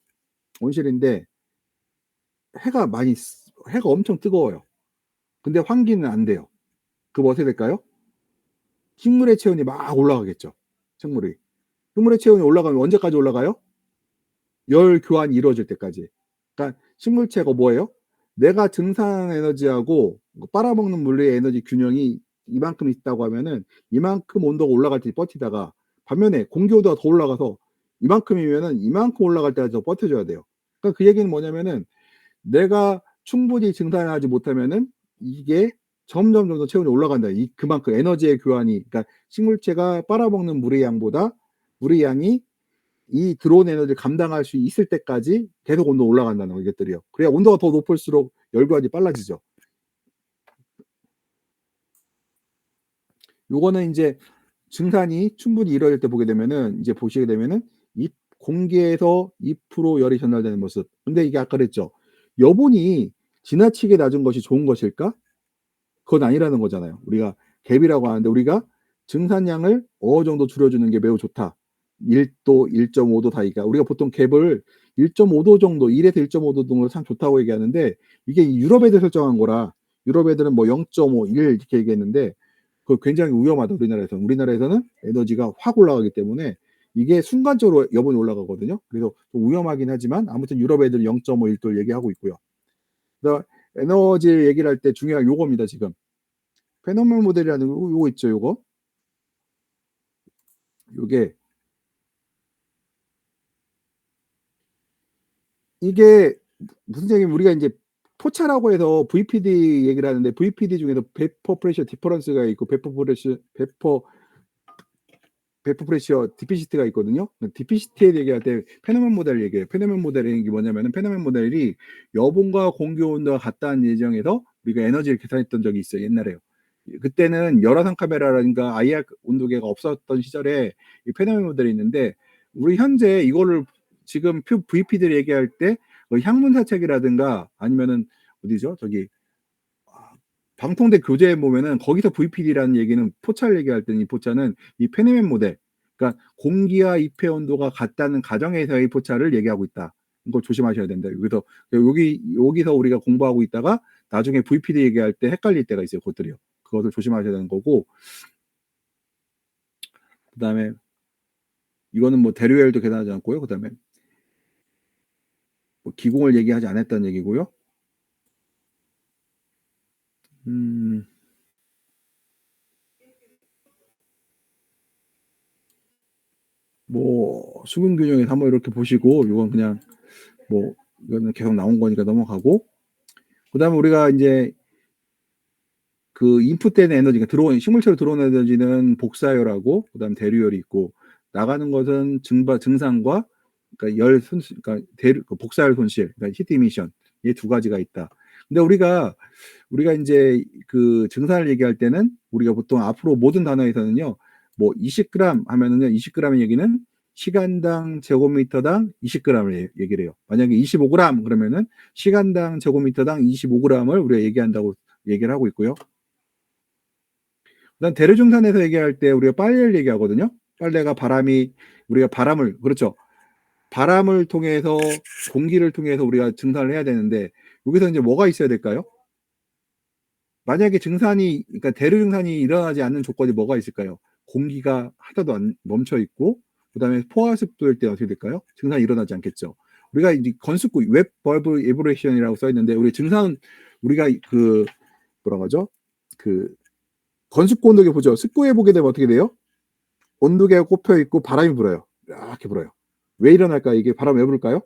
온실인데 해가 엄청 뜨거워요. 근데 환기는 안 돼요. 그럼 어떻게 될까요? 식물의 체온이 막 올라가겠죠. 식물의 체온이 올라가면 언제까지 올라가요? 열 교환이 이루어질 때까지. 그러니까 식물체가 뭐예요? 내가 증산 에너지하고 빨아먹는 물리의 에너지 균형이 이만큼 있다고 하면은 이만큼 온도가 올라갈 때 버티다가 반면에 공기 온도가 더 올라가서 이만큼이면은 이만큼 올라갈 때까지 더 버텨줘야 돼요. 그러니까 그 얘기는 뭐냐면은 내가 충분히 증산하지 못하면은 이게 점점 더 체온이 올라간다. 그만큼 에너지의 교환이 그러니까 식물체가 빨아먹는 물의 양이 이 들어온 에너지를 감당할 수 있을 때까지 계속 온도 올라간다는 것들이요. 그래야 온도가 더 높을수록 열교환이 빨라지죠. 요거는 이제 증산이 충분히 이루어질 때 보게 되면은 이제 보시게 되면은 잎 공기에서 잎으로 열이 전달되는 모습. 근데 이게 아까 그랬죠. 여분이 지나치게 낮은 것이 좋은 것일까? 그건 아니라는 거잖아요. 우리가 갭이라고 하는데 우리가 증산량을 어느 정도 줄여주는 게 매우 좋다. 1도, 1.5도 사이가 우리가 보통 갭을 1.5도 정도, 1에서 1.5도 정도 참 좋다고 얘기하는데 이게 유럽 애들 설정한 거라 유럽 애들은 뭐 0.5, 1 이렇게 얘기했는데 그거 굉장히 위험하다 우리나라에서는. 우리나라에서는 에너지가 확 올라가기 때문에 이게 순간적으로 여분이 올라가거든요. 그래서 좀 위험하긴 하지만 아무튼 유럽 애들은 0.5, 1도 얘기하고 있고요. 그래서 에너지 얘기를 할 때 중요한 요겁니다 지금. 페노멘 모델이라는 요거 있죠 요거. 요게 이게 무슨 얘기냐면 우리가 이제 포차라고 해서 VPD 얘기를 하는데 VPD 중에서 베퍼 프레셔 디퍼런스가 있고 베퍼 프레셔 디피시티가 있거든요. 디피시티에 얘기할 때 페노멘 모델 얘기해요. 페노멘 모델이 뭐냐면은 페노멘 모델이 여분과 공기 온도가 같다는 예정에서 우리가 에너지를 계산했던 적이 있어요 옛날에요. 그때는 열화상 카메라라든가 IR 온도계가 없었던 시절에 이 페노멘 모델이 있는데 우리 현재 이거를 지금 VP들 얘기할 때 향분 사색이라든가 아니면은 어디죠? 저기 방통대 교재에 보면은 거기서 VPD라는 얘기는 포차를 얘기할 때는 이 포차는 이 페네맨 모델, 그러니까 공기와 입회 온도가 같다는 가정에서의 포차를 얘기하고 있다. 이거 조심하셔야 된다. 여기서 여기서 우리가 공부하고 있다가 나중에 VPD 얘기할 때 헷갈릴 때가 있어요. 그것들이요. 그것을 조심하셔야 되는 거고, 그다음에 이거는 뭐 대류엘도 계산하지 않고요. 그다음에 뭐 기공을 얘기하지 않았다는 얘기고요. 뭐 수분 균형에서 한번 이렇게 보시고, 이건 그냥 뭐 이거는 계속 나온 거니까 넘어가고, 그다음에 우리가 이제 그 인풋되는 에너지가 들어온 식물체로 들어오는 에너지는 복사열하고 그다음 대류열이 있고, 나가는 것은 증산과 그러니까 열 손실, 그러니까 복사열 손실, 그러니까 히트 이미션, 이 두 가지가 있다. 근데 우리가 이제 그 증산을 얘기할 때는 우리가 보통 앞으로 모든 단어에서는요, 뭐 20g 하면은요, 20g의 얘기는 시간당 제곱미터당 20g을 얘기를 해요. 만약에 25g 그러면은 시간당 제곱미터당 25g을 우리가 얘기한다고 얘기를 하고 있고요. 그다음 대류증산에서 얘기할 때 우리가 빨래를 얘기하거든요. 빨래가 우리가 바람을, 그렇죠. 바람을 통해서, 공기를 통해서 우리가 증산을 해야 되는데, 여기서 이제 뭐가 있어야 될까요? 만약에 그러니까 대류 증산이 일어나지 않는 조건이 뭐가 있을까요? 공기가 하나도 안 멈춰 있고, 그다음에 포화습도일 때 어떻게 될까요? 증산이 일어나지 않겠죠. 우리가 이제 건습구 웹 벌브 에버레이션이라고 써 있는데, 우리가 그 뭐라고 하죠? 그 건습구 온도계 보죠. 습구에 보게 되면 어떻게 돼요? 온도계가 꼽혀 있고 바람이 불어요. 이렇게 불어요. 왜 일어날까? 이게 바람 왜 불까요?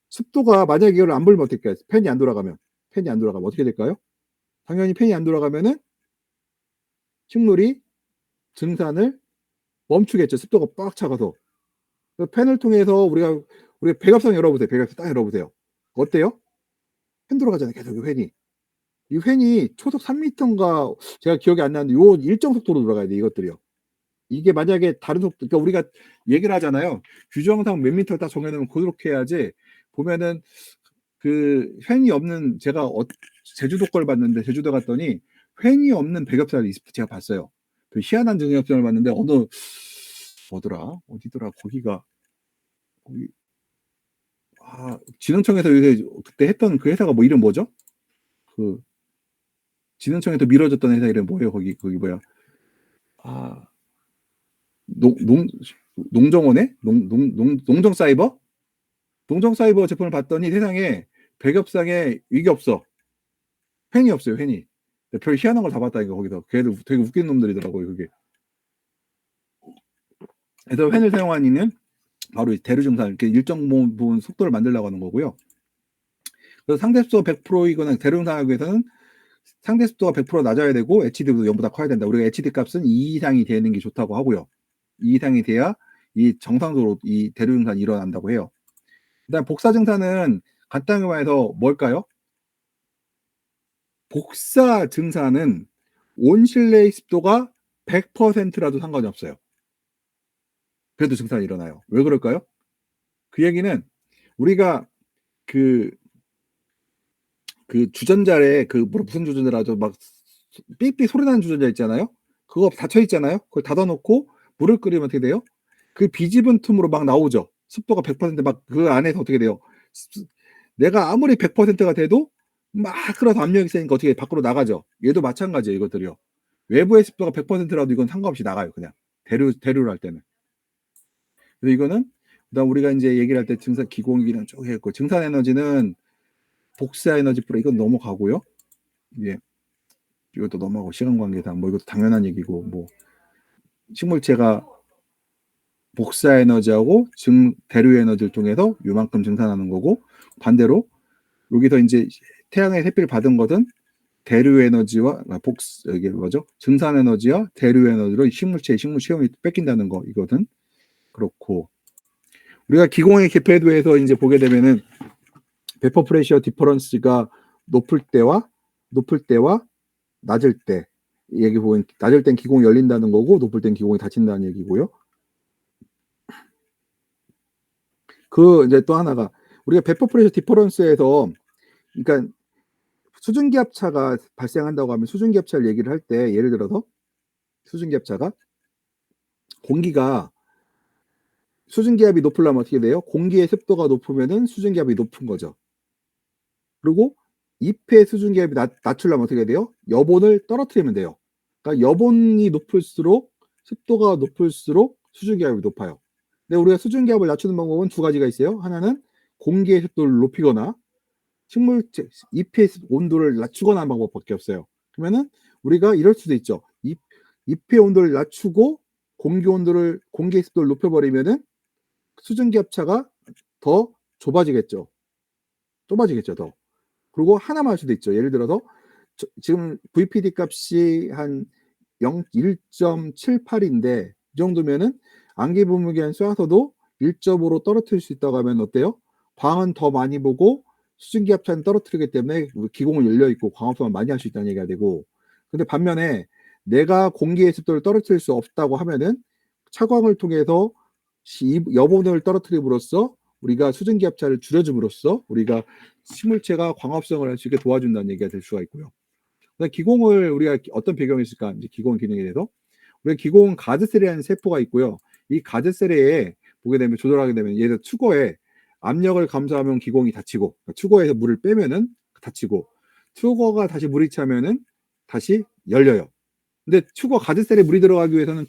습도가, 만약에 이걸 안 불면 어떻게 될까요? 팬이 안 돌아가면 어떻게 될까요? 당연히 팬이 안 돌아가면은 식물이 증산을 멈추겠죠. 습도가 빡 차가서. 팬을 통해서 우리가 백압상 열어보세요. 백압상 딱 열어보세요. 어때요? 팬 돌아가잖아요. 계속 이 팬이 초속 3m인가 제가 기억이 안 나는데 요 일정 속도로 돌아가야 돼, 이것들이요. 이게 만약에 다른 속도, 그러니까 우리가 얘기를 하잖아요. 규정상 몇 미터 딱 정해놓으면 그렇게 해야지. 보면은 그 팬이 없는, 제가 제주도 걸 봤는데, 제주도 갔더니 팬이 없는 백엽산이 제가 봤어요. 그 희한한 백엽산을 봤는데, 어디더라 거기 진흥청에서 요새 그때 했던 그 회사가 뭐 이름 뭐죠? 그 진흥청에서 미뤄졌던 회사 이름 뭐예요? 거기 뭐야? 아, 농 농정원에 농정사이버? 농정사이버 제품을 봤더니 세상에 백엽상에 이게 없어. 팬이 없어요, 팬이. 별 희한한 걸 다 봤다니까, 거기서. 걔들 되게 웃긴 놈들이더라고요, 그게. 그래서 팬을 사용한 이는 바로 대류 증산, 이렇게 일정 부분 속도를 만들려고 하는 거고요. 그래서 상대 습도가 100%이거나 대류 증산하기 위해서는 상대 습도가 100% 낮아야 되고 HD도 0보다 커야 된다. 우리가 HD 값은 2 이상이 되는 게 좋다고 하고요. 2 이상이 돼야 이 정상적으로 이 대류 증산이 일어난다고 해요. 그다음 복사 증산은 간단히 말해서 뭘까요? 복사 증산은 온실내 습도가 100%라도 상관이 없어요. 그래도 증산이 일어나요. 왜 그럴까요? 그 얘기는 우리가 그, 그 주전자에 무슨 주전자라죠? 막 삐삐 소리 나는 주전자 있잖아요. 그거 닫혀 있잖아요. 그걸 닫아놓고 물을 끓이면 어떻게 돼요? 그 비집은 틈으로 막 나오죠. 습도가 100%막 그 안에서 어떻게 돼요? 내가 아무리 100%가 돼도 막 끌어서 압력이 세니까 어떻게 밖으로 나가죠. 얘도 마찬가지예요. 이것들이요. 외부의 습도가 100%라도 이건 상관없이 나가요. 그냥 대류를 할 때는. 그래서 이거는, 그다음 우리가 이제 얘기를 할 때 증산 기공기는 쭉 했고, 증산 에너지는 복사 에너지 플러, 이건 넘어가고요. 예, 이것도 넘어가고, 시간 관계상 뭐 이것도 당연한 얘기고, 뭐 식물체가 복사 에너지하고 대류 에너지를 통해서 요만큼 증산하는 거고, 반대로 여기서 이제 태양의 햇빛을 받은 것은 대류 에너지와 이게 뭐죠? 증산 에너지와 대류 에너지로 식물 체험이 뺏긴다는 거, 이거는 그렇고, 우리가 기공의 개폐도에서 이제 보게 되면은 베퍼 프레셔 디퍼런스가 높을 때와 낮을 때, 얘기 보면 낮을 땐 기공이 열린다는 거고 높을 땐 기공이 닫힌다는 얘기고요. 그 이제 또 하나가 우리가 베퍼 프레셔 디퍼런스에서, 그러니까 수증기압차가 발생한다고 하면 수증기압차를 얘기를 할 때 예를 들어서 수증기압차가 공기가 수증기압이 높으려면 어떻게 돼요? 공기의 습도가 높으면은 수증기압이 높은 거죠. 그리고 잎의 수증기압이 낮추려면 어떻게 돼요? 여본을 떨어뜨리면 돼요. 그러니까 여본이 높을수록 습도가 높을수록 수증기압이 높아요. 근데 우리가 수증기압을 낮추는 방법은 두 가지가 있어요. 하나는 공기의 습도를 높이거나 식물체 잎의 온도를 낮추거나 하는 방법밖에 없어요. 그러면은 우리가 이럴 수도 있죠. 잎의 온도를 낮추고 공기의 습도를 높여버리면은 수증기압차가 더 좁아지겠죠. 더. 그리고 하나만 할 수도 있죠. 예를 들어서 지금 VPD 값이 한 1.78인데 이 정도면은 안개 분무기한 쏘아서도 1.5로 떨어뜨릴 수 있다고 하면 어때요? 광은 더 많이 보고 수증기압차는 떨어뜨리기 때문에 기공은 열려 있고 광합성을 많이 할 수 있다는 얘기가 되고, 근데 반면에 내가 공기의 습도를 떨어뜨릴 수 없다고 하면은 차광을 통해서 여본을 떨어뜨림으로써 우리가 수증기압차를 줄여줌으로써 우리가 식물체가 광합성을 할 수 있게 도와준다는 얘기가 될 수가 있고요. 기공을 우리가 어떤 배경이 있을까? 이제 기공 기능에 대해서 우리가 기공 가드셀이라는 세포가 있고요. 이 가드셀에 보게 되면 조절하게 되면 예를 들어 투거에 압력을 감소하면 기공이 닫히고 투거에서 물을 빼면은 닫히고 투거가 다시 물이 차면은 다시 열려요. 근데 투거 가드셀에 물이 들어가기 위해서는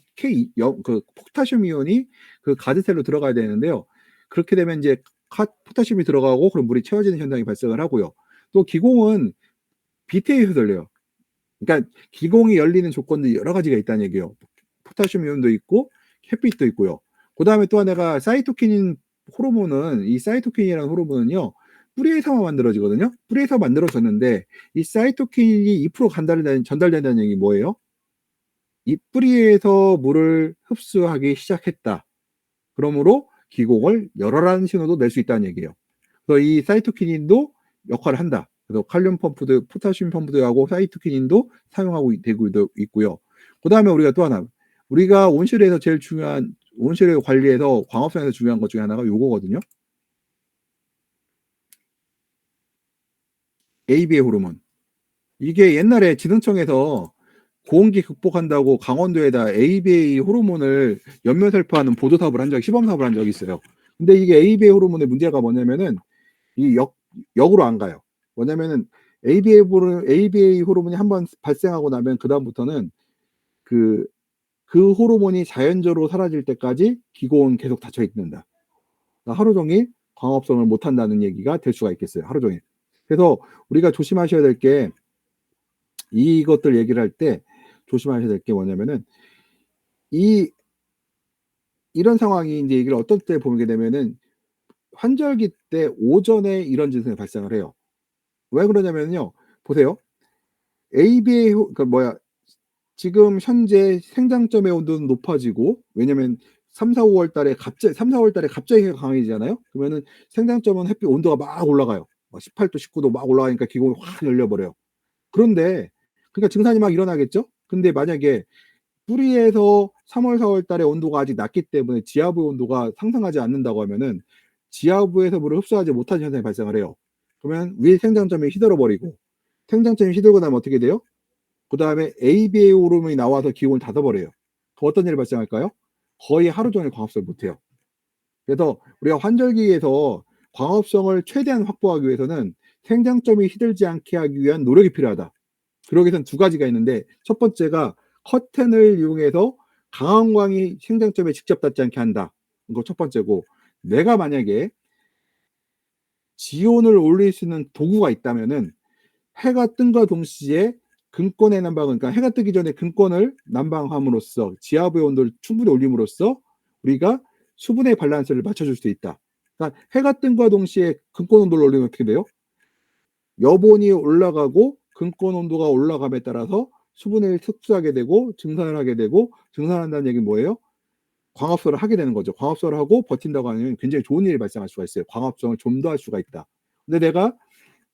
그 포타슘 이온이 그 가드셀로 들어가야 되는데요. 그렇게 되면 이제 포타슘이 들어가고 그럼 물이 채워지는 현상이 발생을 하고요. 또 기공은 비트에 휘둘려요. 그러니까 기공이 열리는 조건들이 여러 가지가 있다는 얘기예요. 포타슘 이온도 있고 햇빛도 있고요. 그 다음에 또 하나가 사이토키닌 호르몬은 이 사이토킨이라는 호르몬은요 뿌리에서만 만들어지거든요. 뿌리에서 만들어졌는데 이 사이토킨이 잎으로 전달된다는 얘기 뭐예요? 이 뿌리에서 물을 흡수하기 시작했다. 그러므로 기공을 열어라는 신호도 낼 수 있다는 얘기예요. 그래서 이 사이토키닌도 역할을 한다. 그래서 칼륨 펌프도 포타슘 펌프도 하고 사이토키닌도 사용하고 되고 있고요. 그 다음에 우리가 또 하나 우리가 온실에서 제일 중요한 온실을 관리해서 광합성에서 중요한 것 중에 하나가 요거거든요. ABA 호르몬. 이게 옛날에 지능청에서 고온기 극복한다고 강원도에다 ABA 호르몬을 연면살포하는 보도 사업을 한 적이 시범 사업을 한 적이 있어요. 근데 이게 ABA 호르몬의 문제가 뭐냐면은 이 역으로 안 가요. 뭐냐면은 ABA 호르몬이 한번 발생하고 나면 그 다음부터는 그 호르몬이 자연적으로 사라질 때까지 기고는 계속 닫혀 있는다. 그러니까 하루 종일 광합성을 못 한다는 얘기가 될 수가 있겠어요. 하루 종일. 그래서 우리가 조심하셔야 될 게 이것들 얘기를 할 때 조심하셔야 될 게 뭐냐면은 이런 상황이 이제 얘기를 어떤 때 보게 되면은 환절기 때 오전에 이런 증상이 발생을 해요. 왜 그러냐면요. 보세요. ABA 지금 현재 생장점의 온도는 높아지고 왜냐면 3, 4, 5월 달에 갑자기 해가 강해지잖아요. 그러면은 생장점은 햇빛 온도가 막 올라가요. 18도, 19도 막 올라가니까 기공이 확 열려버려요. 그런데 그러니까 증산이 막 일어나겠죠. 근데 만약에 뿌리에서 3월, 4월 달에 온도가 아직 낮기 때문에 지하부 온도가 상승하지 않는다고 하면은 지하부에서 물을 흡수하지 못하는 현상이 발생을 해요. 그러면 위에 생장점이 휘들어버리고 생장점이 휘들고 나면 어떻게 돼요? 그 다음에 ABA 호르몬이 나와서 기온을 닫아버려요. 그 어떤 일이 발생할까요? 거의 하루 종일 광합성을 못해요. 그래서 우리가 환절기에서 광합성을 최대한 확보하기 위해서는 생장점이 휘들지 않게 하기 위한 노력이 필요하다. 그러기 위해서는 두 가지가 있는데 첫 번째가 커튼을 이용해서 강한 광이 생장점에 직접 닿지 않게 한다. 이거 첫 번째고 내가 만약에 지온을 올릴 수 있는 도구가 있다면은 해가 뜬과 동시에 근권의 난방은 그러니까 해가 뜨기 전에 근권을 난방함으로써 지하부의 온도를 충분히 올림으로써 우리가 수분의 밸런스를 맞춰줄 수 있다. 그러니까 해가 뜬과 동시에 근권 온도를 올리면 어떻게 돼요? 여본이 올라가고 근권 온도가 올라감에 따라서 수분을 흡수하게 되고 증산을 하게 되고 증산한다는 얘기는 뭐예요? 광합성을 하게 되는 거죠. 광합성을 하고 버틴다고 하면 굉장히 좋은 일이 발생할 수가 있어요. 광합성을 좀 더 할 수가 있다. 근데 내가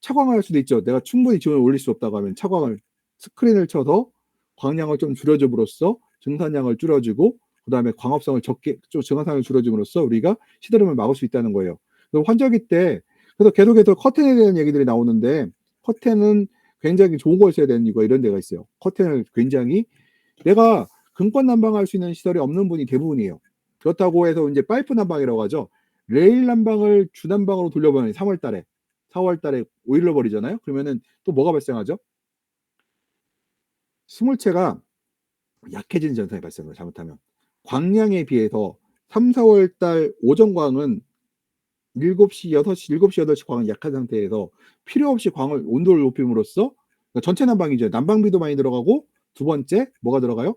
차광할 수도 있죠. 내가 충분히 지원을 올릴 수 없다고 하면 차광을 스크린을 쳐서 광량을 좀 줄여줌으로써 증산량을 줄여주고 그 다음에 광합성을 적게 좀 증산량을 줄여줌으로써 우리가 시드름을 막을 수 있다는 거예요. 그래서 환절기 때 그래서 계속해서 커튼에 대한 얘기들이 나오는데 커튼은 굉장히 좋은 걸 써야 되는 이유가 이런 데가 있어요. 커튼을 굉장히 내가 근권 난방할 수 있는 시설이 없는 분이 대부분이에요. 그렇다고 해서 이제 파이프 난방이라고 하죠. 레일 난방을 주난방으로 돌려보면 3월 달에 4월 달에 오일을 버리잖아요. 그러면은 또 뭐가 발생하죠? 스물체가 약해지는 현상이 발생해요. 잘못하면. 광량에 비해서 3, 4월 달 오전광은 7시, 6시, 7시, 8시 광은 약한 상태에서 필요 없이 광을 온도를 높임으로써 그러니까 전체 난방이죠. 난방비도 많이 들어가고 두 번째 뭐가 들어가요?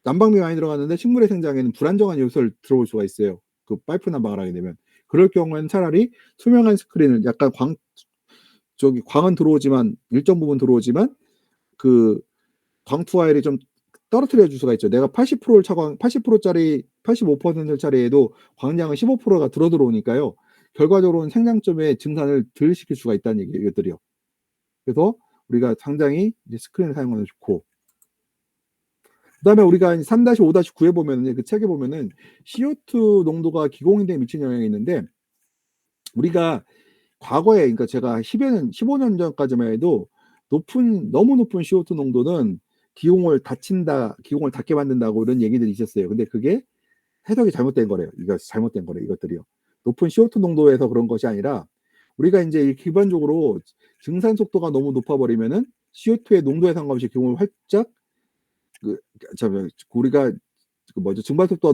난방비 많이 들어가는데 식물의 생장에는 불안정한 요소를 들어올 수가 있어요. 그 파이프 난방을 하게 되면. 그럴 경우에는 차라리 투명한 스크린을 약간 광은 들어오지만 일정 부분 들어오지만 그 광투화율이 좀 떨어뜨려 줄 수가 있죠. 내가 80%를 차광 80%짜리 85%짜리에도 광량은 15%가 들어오니까요. 결과적으로는 생장점의 증산을 덜 시킬 수가 있다는 얘기예요, 이것들이요. 그래서 우리가 상당히 이제 스크린을 사용하면 좋고 그다음에 우리가 3-5-9에 보면은 그 책에 보면은 CO2 농도가 기공인대에 미치는 영향이 있는데 우리가 과거에 그러니까 제가 10여 년, 15년 전까지만 해도 너무 높은 CO2 농도는 기공을 다친다, 기공을 닿게 만든다고 이런 얘기들이 있었어요. 근데 그게 해석이 잘못된 거래요. 이거 잘못된 거래요. 이것들이요. 높은 CO2 농도에서 그런 것이 아니라 우리가 이제 기본적으로 증산 속도가 너무 높아 버리면은 CO2의 농도에 상관없이 기공을 활짝 우리가 증발 속도가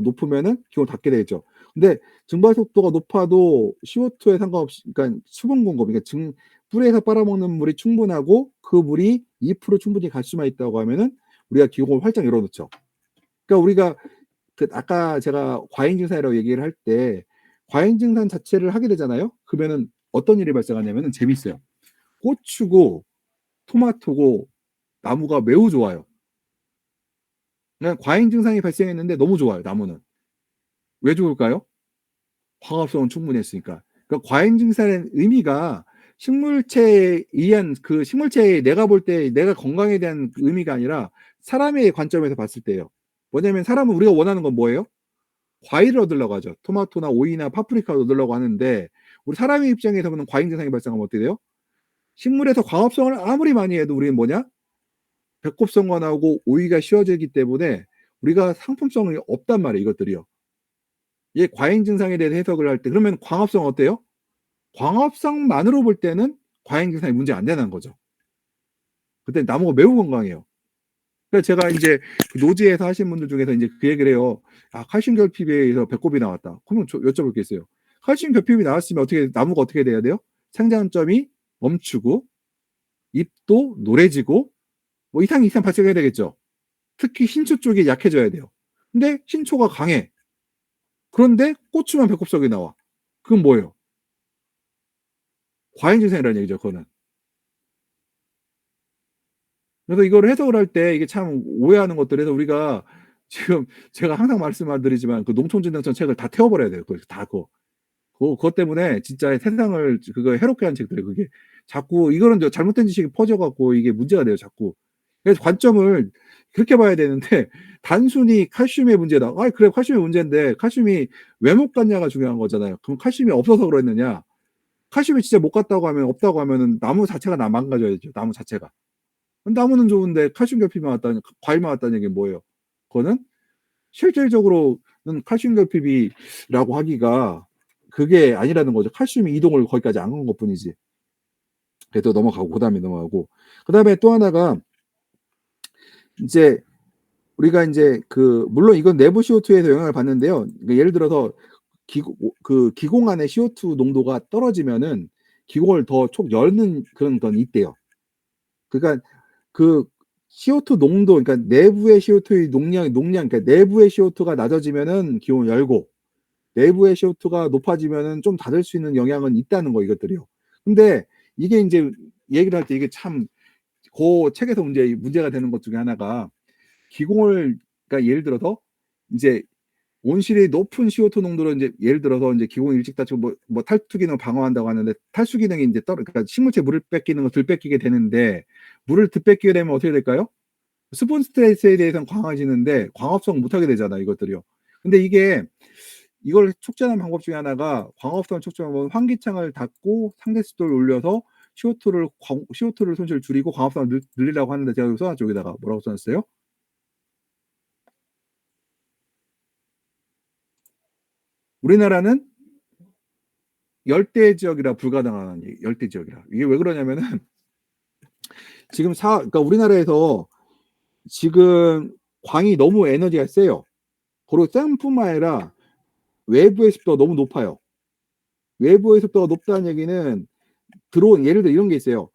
높으면은 기온을 닫게 되죠. 근데 증발 속도가 높아도 CO2에 상관없이, 그러니까 수분 공급, 그러니까 뿌리에서 빨아먹는 물이 충분하고 그 물이 2% 충분히 갈 수만 있다고 하면은 우리가 기공을 활짝 열어놓죠. 그러니까 우리가 아까 제가 과잉 증산이라고 얘기를 할 때 과잉 증산 자체를 하게 되잖아요. 그러면은 어떤 일이 발생하냐면은 재밌어요. 고추고 토마토고 나무가 매우 좋아요. 그냥 과잉 증상이 발생했는데 너무 좋아요. 나무는 왜 좋을까요? 광합성은 충분히 했으니까. 그러니까 과잉 증산의 의미가 식물체에 의한 그 식물체에 내가 볼 때 내가 건강에 대한 의미가 아니라 사람의 관점에서 봤을 때예요. 뭐냐면 사람은 우리가 원하는 건 뭐예요? 과일을 얻으려고 하죠. 토마토나 오이나 파프리카를 얻으려고 하는데 우리 사람의 입장에서 보면 과잉 증상이 발생하면 어떻게 돼요? 식물에서 광합성을 아무리 많이 해도 우리는 뭐냐? 배꼽성과 나오고 오이가 씌워지기 때문에 우리가 상품성이 없단 말이에요. 이것들이요. 이 과잉 증상에 대해서 해석을 할 때 그러면 광합성 어때요? 광합성만으로 볼 때는 과잉 증상이 문제 안 되는 거죠. 그때 나무가 매우 건강해요. 그래서 제가 이제 노지에서 하신 분들 중에서 이제 그 얘기를 해요. 아, 칼슘 결핍에 의해서 배꼽이 나왔다. 그러면 여쭤볼 게 있어요. 칼슘 결핍이 나왔으면 나무가 어떻게 돼야 돼요? 생장점이 멈추고 잎도 노래지고 뭐 이상 발생해야 되겠죠. 특히 신초 쪽이 약해져야 돼요. 근데 신초가 강해. 그런데 고추만 배꼽석이 나와. 그건 뭐예요? 과잉 증상이라는 얘기죠, 그거는. 그래서 이거를 해석을 할 때 이게 참 오해하는 것들에서 우리가 지금 제가 항상 말씀드리지만 그 농촌진흥청 책을 다 태워버려야 돼요. 다 그거. 그것 때문에 진짜 세상을 그거 해롭게 하는 책들이에요. 그게 자꾸 이거는 잘못된 지식이 퍼져갖고 이게 문제가 돼요. 자꾸. 그래서 관점을 그렇게 봐야 되는데 단순히 칼슘의 문제다. 아, 그래 칼슘이 문제인데 칼슘이 왜 못 갔냐가 중요한 거잖아요. 그럼 칼슘이 없어서 그랬느냐? 칼슘이 진짜 못 갔다고 하면 없다고 하면은 나무 자체가 망가져야죠. 나무 자체가. 나무는 좋은데 칼슘 결핍이 왔다는 과일만 왔다는 얘기는 뭐예요? 그거는 실질적으로는 칼슘 결핍이라고 하기가 그게 아니라는 거죠. 칼슘이 이동을 거기까지 안 간 것뿐이지. 그래도 넘어가고 그다음에 넘어가고 그다음에 또 하나가 이제 우리가 이제 물론 이건 내부 CO2에서 영향을 받는데요. 그러니까 예를 들어서 기공 안에 CO2 농도가 떨어지면은 기공을 더 촉 여는 그런 건 있대요. 그러니까 그 CO2 농도, 그러니까 내부의 CO2의 농량, 그러니까 내부의 CO2가 낮아지면은 기온을 열고, 내부의 CO2가 높아지면은 좀 닫을 수 있는 영향은 있다는 거, 이것들이요. 근데 이게 이제 얘기를 할 때 이게 참, 그 책에서 문제가 되는 것 중에 하나가, 그러니까 예를 들어서, 이제 온실이 높은 CO2 농도로 이제 예를 들어서 이제 기공 일찍 다치고 탈수 기능을 방어한다고 하는데 탈수 기능이 이제 그러니까 식물체 물을 뺏기는 걸 덜 뺏기게 되는데 물을 덜 뺏기게 되면 어떻게 될까요? 수분 스트레스에 대해서는 강화지는데 광합성 못하게 되잖아 이것들이요. 근데 이걸 촉진하는 방법 중에 하나가 광합성을 촉진하면 환기창을 닫고 상대 습도를 올려서 CO2를 손실을 줄이고 광합성을 늘리라고 하는데 제가 여기 써놨죠. 여기다가 뭐라고 써놨어요? 우리나라는 열대 지역이라 불가능한 열대 지역이라. 이게 왜 그러냐면은 지금 그러니까 우리나라에서 지금 광이 너무 에너지가 세요. 그리고 쌤뿐만 아니라 외부의 습도가 너무 높아요. 외부의 습도가 높다는 얘기는 예를 들어 이런 게 있어요.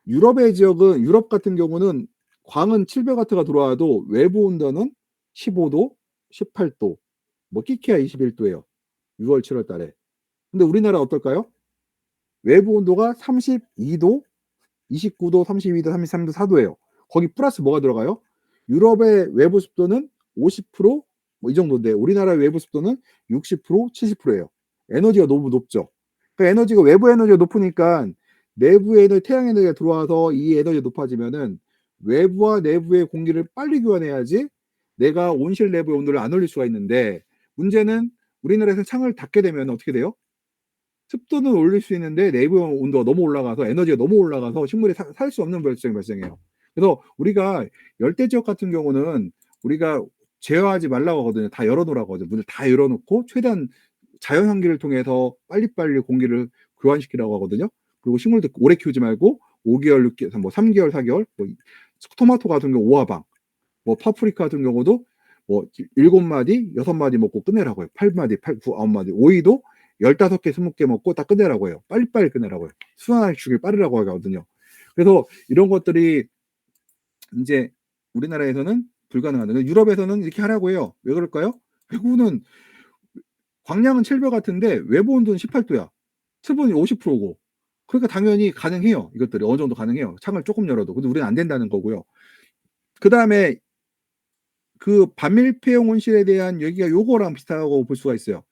유럽 같은 경우는 광은 700W가 들어와도 외부 온도는 15도, 18도, 뭐 끼케야 21도예요. 6월, 7월 달에. 근데 우리나라 어떨까요? 외부 온도가 32도, 29도, 32도, 33도, 4도예요. 거기 플러스 뭐가 들어가요? 유럽의 외부 습도는 50%, 뭐 이 정도인데 우리나라 외부 습도는 60%, 70%예요. 에너지가 너무 높죠. 그러니까 외부 에너지가 높으니까 내부에 태양 에너지가 들어와서 이 에너지가 높아지면은 외부와 내부의 공기를 빨리 교환해야지 내가 온실 내부의 온도를 안 올릴 수가 있는데, 문제는 우리나라에서 창을 닫게 되면 어떻게 돼요? 습도는 올릴 수 있는데 내부 온도가 너무 올라가서 에너지가 너무 올라가서 식물이 살 수 없는 발생이 발생해요. 그래서 우리가 열대 지역 같은 경우는 우리가 제어하지 말라고 하거든요. 다 열어놓으라고 하거든요. 문을 다 열어놓고 최대한 자연 환기를 통해서 빨리빨리 공기를 교환시키라고 하거든요. 그리고 식물도 오래 키우지 말고 5개월, 6개월, 뭐 3개월, 4개월, 뭐 토마토 같은 경우 5화방, 뭐 파프리카 같은 경우도 뭐 7마디, 6마디 먹고 끝내라고 해요. 8마디, 9, 9마디. 오이도 15개, 20개 먹고 다 끝내라고 해요. 빨리빨리 끝내라고 해요. 순환주기 빠르라고 하거든요. 그래서 이런 것들이 이제 우리나라에서는 불가능한데 유럽에서는 이렇게 하라고 해요. 왜 그럴까요? 외국은 광량은 700 같은데 외부 온도는 18도야. 수분이 50%고. 그러니까 당연히 가능해요. 이것들이 어느 정도 가능해요. 창을 조금 열어도. 근데 우리는 안 된다는 거고요. 그 다음에 그 반밀폐용 온실에 대한 얘기가 요거랑 비슷하다고 볼 수가 있어요.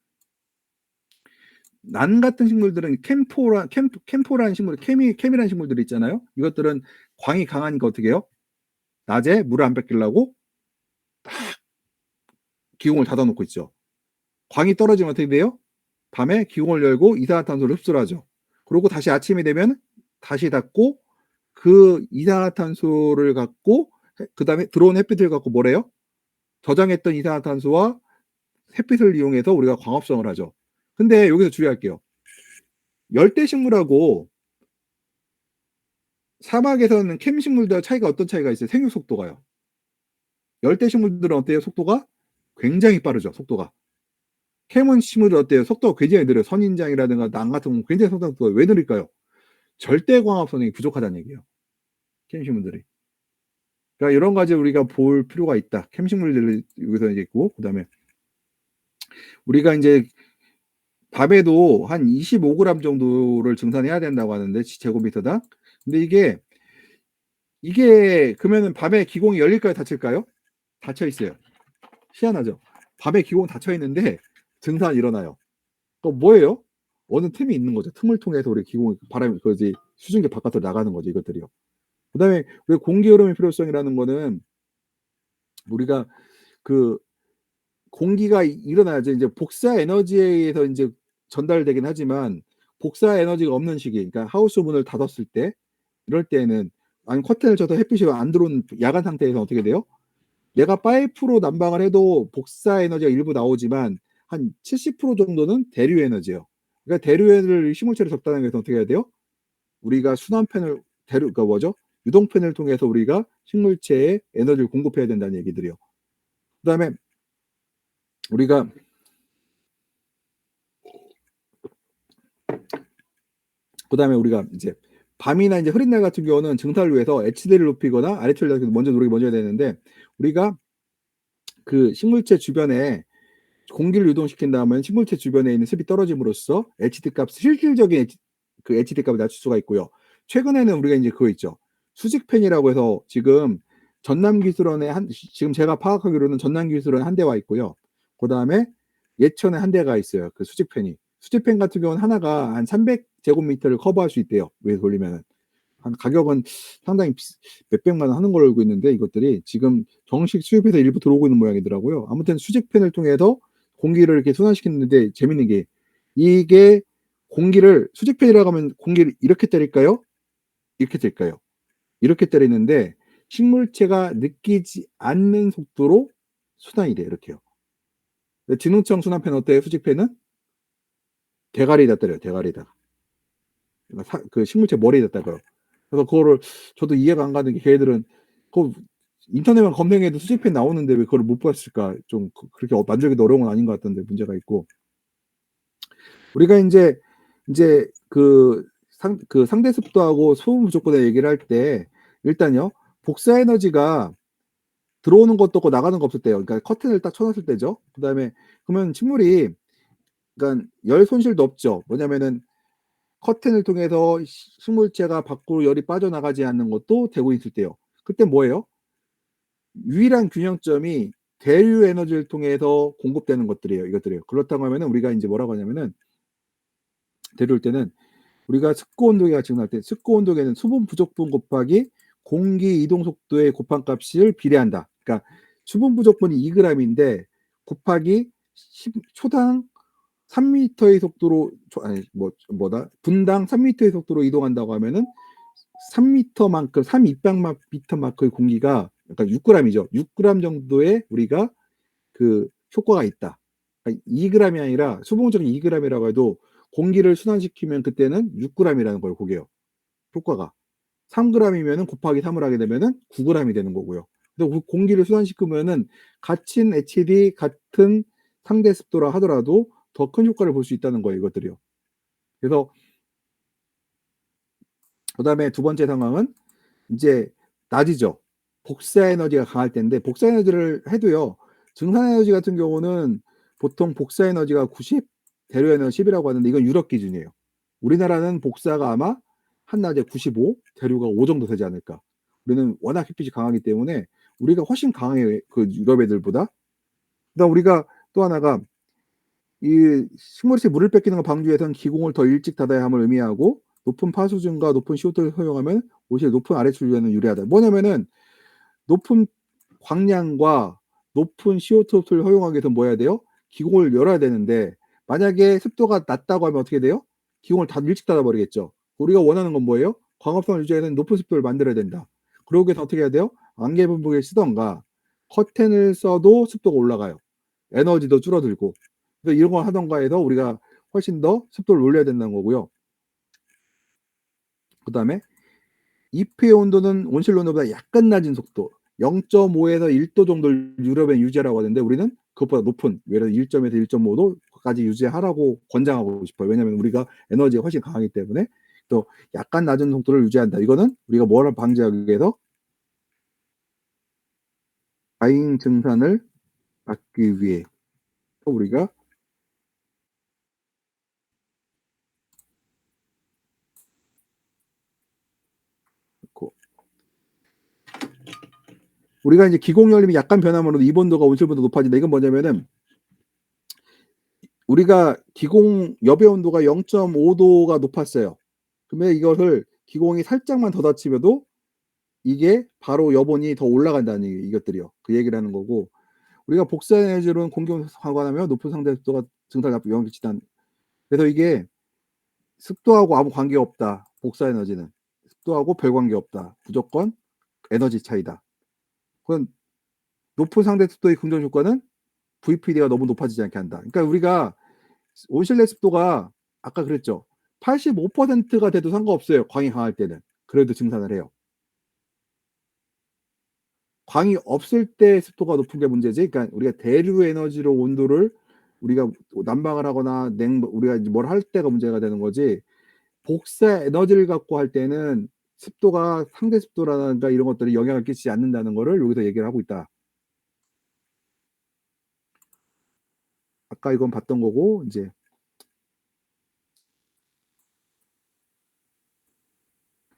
난 같은 식물들은 캠포라는 식물, 캠이라는 식물들이 있잖아요. 이것들은 광이 강하니까 어떻게 해요? 낮에 물을 안 뺏기려고 딱 기공을 닫아놓고 있죠. 광이 떨어지면 어떻게 돼요? 밤에 기공을 열고 이산화탄소를 흡수를 하죠. 그리고 다시 아침이 되면 다시 닫고 그 이산화탄소를 갖고 그 다음에 들어온 햇빛을 갖고 뭐래요? 저장했던 이산화탄소와 햇빛을 이용해서 우리가 광합성을 하죠. 근데 여기서 주의할게요. 열대식물하고 사막에서는 캠식물들 차이가 어떤 차이가 있어요? 생육 속도가요. 열대식물들은 어때요? 속도가 굉장히 빠르죠. 속도가. 캠식물은 어때요? 속도가 굉장히 느려요. 선인장이라든가 낭 같은 경우는 굉장히 속도가 왜 느릴까요? 절대광합성이 부족하다는 얘기예요. 캠식물들이. 그러니까 이런 가지 우리가 볼 필요가 있다. 캠식물들이 여기서 이제 있고, 그 다음에 우리가 이제 밥에도 한 25g 정도를 증산해야 된다고 하는데 제곱미터당. 근데 이게 그러면은 밤에 기공이 열릴까요, 닫힐까요? 닫혀 있어요. 희한하죠. 밤에 기공 닫혀 있는데 증산이 일어나요. 그럼 뭐예요? 어느 틈이 있는 거죠. 틈을 통해서 우리 기공이 바람이 그지 수증기 바깥으로 나가는 거죠. 이것들이요. 그다음에 우리 공기 흐름의 필요성이라는 거는 우리가 그 공기가 일어나야지 이제 복사 에너지에 의해서 이제 전달되긴 하지만 복사 에너지가 없는 시기, 그러니까 하우스 문을 닫았을 때 이럴 때는 아니 커튼을 쳐서 햇빛이 안 들어온 야간 상태에서 어떻게 돼요? 내가 파이프로 난방을 해도 복사 에너지가 일부 나오지만 한 70% 정도는 대류 에너지예요. 그러니까 대류 에너지를 식물체로 적당하게 해서 어떻게 해야 돼요? 우리가 순환팬을 그러니까 뭐죠? 유동팬을 통해서 우리가 식물체에 에너지를 공급해야 된다는 얘기들이요. 그다음에 우리가 이제 밤이나 이제 흐린 날 같은 경우는 증산을 위해서 HD를 높이거나 RH를 먼저 해야 되는데 우리가 그 식물체 주변에 공기를 유동시킨 다음에 식물체 주변에 있는 습이 떨어짐으로써 HD 값, 실질적인 그 HD 값을 낮출 수가 있고요. 최근에는 우리가 이제 그거 있죠. 수직팬이라고 해서 지금 전남기술원에 지금 제가 파악하기로는 전남기술원에 한 대와 있고요. 그 다음에 예천에 한 대가 있어요. 그 수직팬이. 수직팬 같은 경우는 하나가 한 300제곱미터를 커버할 수 있대요. 위에 돌리면. 한 가격은 상당히 몇백만 원 하는 걸로 알고 있는데 이것들이 지금 정식 수입해서 일부 들어오고 있는 모양이더라고요. 아무튼 수직팬을 통해서 공기를 이렇게 순환시키는데 재밌는 게 이게 공기를 수직팬이라고 하면 공기를 이렇게 때릴까요? 이렇게 될까요? 이렇게 때리는데 식물체가 느끼지 않는 속도로 순환이 돼요. 이렇게요. 진흥청 순환팬 어때요? 수직팬은 대가리에다 때려요. 대가리에다가. 그러니까 그 식물체 머리에다 때려요. 그래서 그거를 저도 이해가 안 가는 게 걔네들은 그 인터넷만 검색해도 수직팬 나오는데 왜 그걸 못 봤을까? 좀 그렇게 만들기도 어려운 건 아닌 것 같던데 문제가 있고. 우리가 인제 그 상대 습도하고 소음 부족분의 얘기를 할 때 일단요. 복사 에너지가 들어오는 것도 없고 나가는 거 없을 때요. 그러니까 커튼을 딱 쳐 놨을 때죠. 그다음에 그러면 식물이 그러니까 열 손실도 없죠. 뭐냐면은 커튼을 통해서 식물체가 밖으로 열이 빠져나가지 않는 것도 되고 있을 때요. 그때 뭐예요? 유일한 균형점이 대류 에너지를 통해서 공급되는 것들이에요, 이것들이요. 그렇다고 하면은 우리가 인제 뭐라고 하냐면은 대류일 때는 우리가 습도 온도계가 증가할 때 습도 온도계는 수분 부족분 곱하기 공기 이동 속도의 곱한값을 비례한다. 그러니까 수분 부족분이 2 그램인데 곱하기 10 초당 3 미터의 속도로 아니 뭐다 분당 3 미터의 속도로 이동한다고 하면은 3 미터만큼 3 입방 미터만큼의 공기가 그러니까 6 그램이죠. 6 그램 정도의 우리가 그 효과가 있다. 그러니까 2 그램이 아니라 수분적인 2 그램이라고 해도 공기를 순환시키면 그때는 6 그램이라는 거예요, 그게요. 효과가. 3 그램이면은 곱하기 3을 하게 되면은 9 그램이 되는 거고요. 근데 그 공기를 순환시키면은 같은 HD 같은 상대 습도라 하더라도 더 큰 효과를 볼 수 있다는 거예요, 이것들이요. 그래서 그다음에 두 번째 상황은 인제 낮이죠. 복사 에너지가 강할 때인데 복사 에너지를 해도요. 증산 에너지 같은 경우는 보통 복사 에너지가 90 대류 에너지 10 이라고 하는데 이건 유럽 기준이에요. 우리나라는 복사가 아마 한낮에 95 대류가 5 정도 되지 않을까. 우리는 워낙 햇빛이 강하기 때문에 우리가 훨씬 강해요, 그 유럽 애들보다. 그다음 우리가 또 하나가 이 식물에 물을 뺏기는 걸 방지하기 위해서는 기공을 더 일찍 닫아야 함을 의미하고 높은 파수준과 높은 CO2를 허용하면 오히려 높은 아래출 유에는 유리하다. 뭐냐면은 높은 광량과 높은 CO2 흡수를 허용하기 위해서 뭐 해야 돼요? 기공을 열어야 되는데 만약에 습도가 낮다고 하면 어떻게 돼요? 기공을 다 일찍 닫아 버리겠죠. 우리가 원하는 건 뭐예요? 광합성을 유지하는 높은 습도를 만들어야 된다. 그러기 위해서 어떻게 해야 돼요? 안개 분무기를 쓰던가 커튼을 써도 습도가 올라가요. 에너지도 줄어들고. 그래서 이런 걸 하던가 해서 우리가 훨씬 더 습도를 올려야 된다는 거고요. 그다음에 잎의 온도는 온실 온도보다 약간 낮은 속도 0.5에서 1도 정도를 유럽에 유지하라고 하는데 우리는 그것보다 높은 예를 들어 1점에서 1.5도까지 유지하라고 권장하고 싶어요. 왜냐하면 우리가 에너지가 훨씬 강하기 때문에 또 약간 낮은 속도를 유지한다. 이거는 우리가 뭐를 방지하기 위해서 과잉 증산을 막기 위해 우리가 그 우리가 이제 기공 열림이 약간 변하면은 입온도가 온실보다 높아진다. 이건 뭐냐면은 우리가 기공 여배 온도가 0.5도가 높았어요. 그러면 이것을 기공이 살짝만 더 닫히면도 이게 바로 여본이 더 올라간다는 이것들이요. 그 얘기를 하는 거고 우리가 복사 에너지로는 공기온도 상관하며 높은 상대 습도가 증산에 나쁜 영향을 끼친다는 그래서 이게 습도하고 아무 관계가 없다. 복사 에너지는. 습도하고 별 관계 없다. 무조건 에너지 차이다. 그건 높은 상대 습도의 긍정 효과는 VPD가 너무 높아지지 않게 한다. 그러니까 우리가 온실내 습도가 아까 그랬죠. 85%가 돼도 상관없어요. 광이 강할 때는. 그래도 증산을 해요. 광이 없을 때 습도가 높은 게 문제지. 그러니까 우리가 대류 에너지로 온도를 우리가 난방을 하거나 우리가 이제 뭘 할 때가 문제가 되는 거지. 복사 에너지를 갖고 할 때는 습도가 상대 습도라든가 이런 것들이 영향을 끼치지 않는다는 거를 여기서 얘기를 하고 있다. 아까 이건 봤던 거고 인제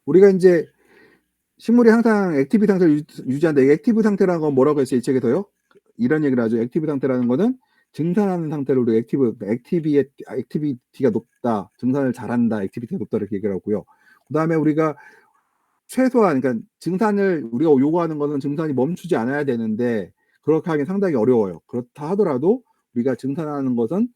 우리가 인제 식물이 항상 액티브 상태를 유지한다. 이 액티브 상태라는 건 뭐라고 했어요, 이 책에서요? 이런 얘기를 하죠. 액티브 상태라는 거는 증산하는 상태를 우리가 액티비티가 높다, 증산을 잘한다, 액티비티가 높다 이렇게 얘기를 하고요. 그다음에 우리가 최소한 그러니까 증산을 우리가 요구하는 거는 증산이 멈추지 않아야 되는데 그렇게 하긴 상당히 어려워요. 그렇다 하더라도 우리가 증산하는 것은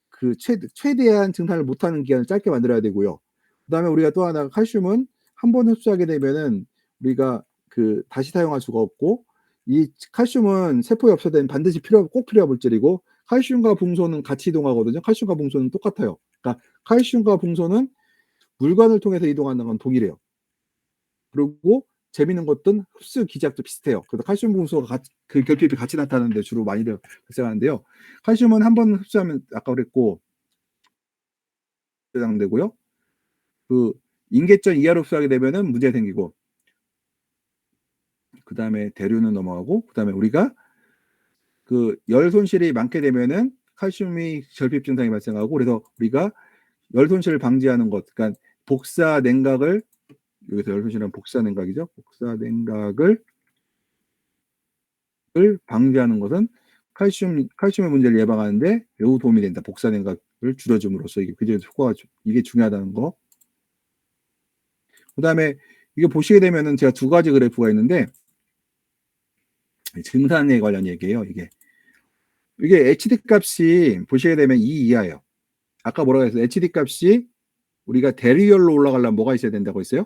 그 최대한 증산을 못하는 기간을 짧게 만들어야 되고요. 그다음에 우리가 또 하나가 칼슘은 한 번 흡수하게 되면은 우리가 그 다시 사용할 수가 없고, 이 칼슘은 세포에 없어야 반드시 꼭 필요한 물질이고, 칼슘과 붕소는 같이 이동하거든요. 칼슘과 붕소는 똑같아요. 그러니까 칼슘과 붕소는 물관을 통해서 이동하는 건 동일해요. 그리고 재밌는 것은 흡수 기작도 비슷해요. 그래서 칼슘 붕소가 그 결핍이 같이 나타나는데 주로 많이들 발생하는데요. 칼슘은 한 번 흡수하면 아까 그랬고 저장되고요. 그 인계점 이하로 흡수하게 되면은 문제가 생기고, 그다음에 대류는 넘어가고, 그다음에 우리가 그 열 손실이 많게 되면은 칼슘이 결핍 증상이 발생하고, 그래서 우리가 열 손실을 방지하는 것, 그러니까 복사 냉각을, 여기서 열 손실은 복사 냉각이죠. 복사 냉각을 방지하는 것은 칼슘의 문제를 예방하는데 매우 도움이 된다. 복사 냉각을 줄여줌으로써 이게 굉장히 효과가 이게 중요하다는 거. 그다음에 이게 보시게 되면은 제가 두 가지 그래프가 있는데 증산에 관련 얘기예요. 이게 HD 값이 보시게 되면 2 이하예요. 아까 뭐라고 했어요? HD 값이 우리가 대류열로 올라가려면 뭐가 있어야 된다고 했어요?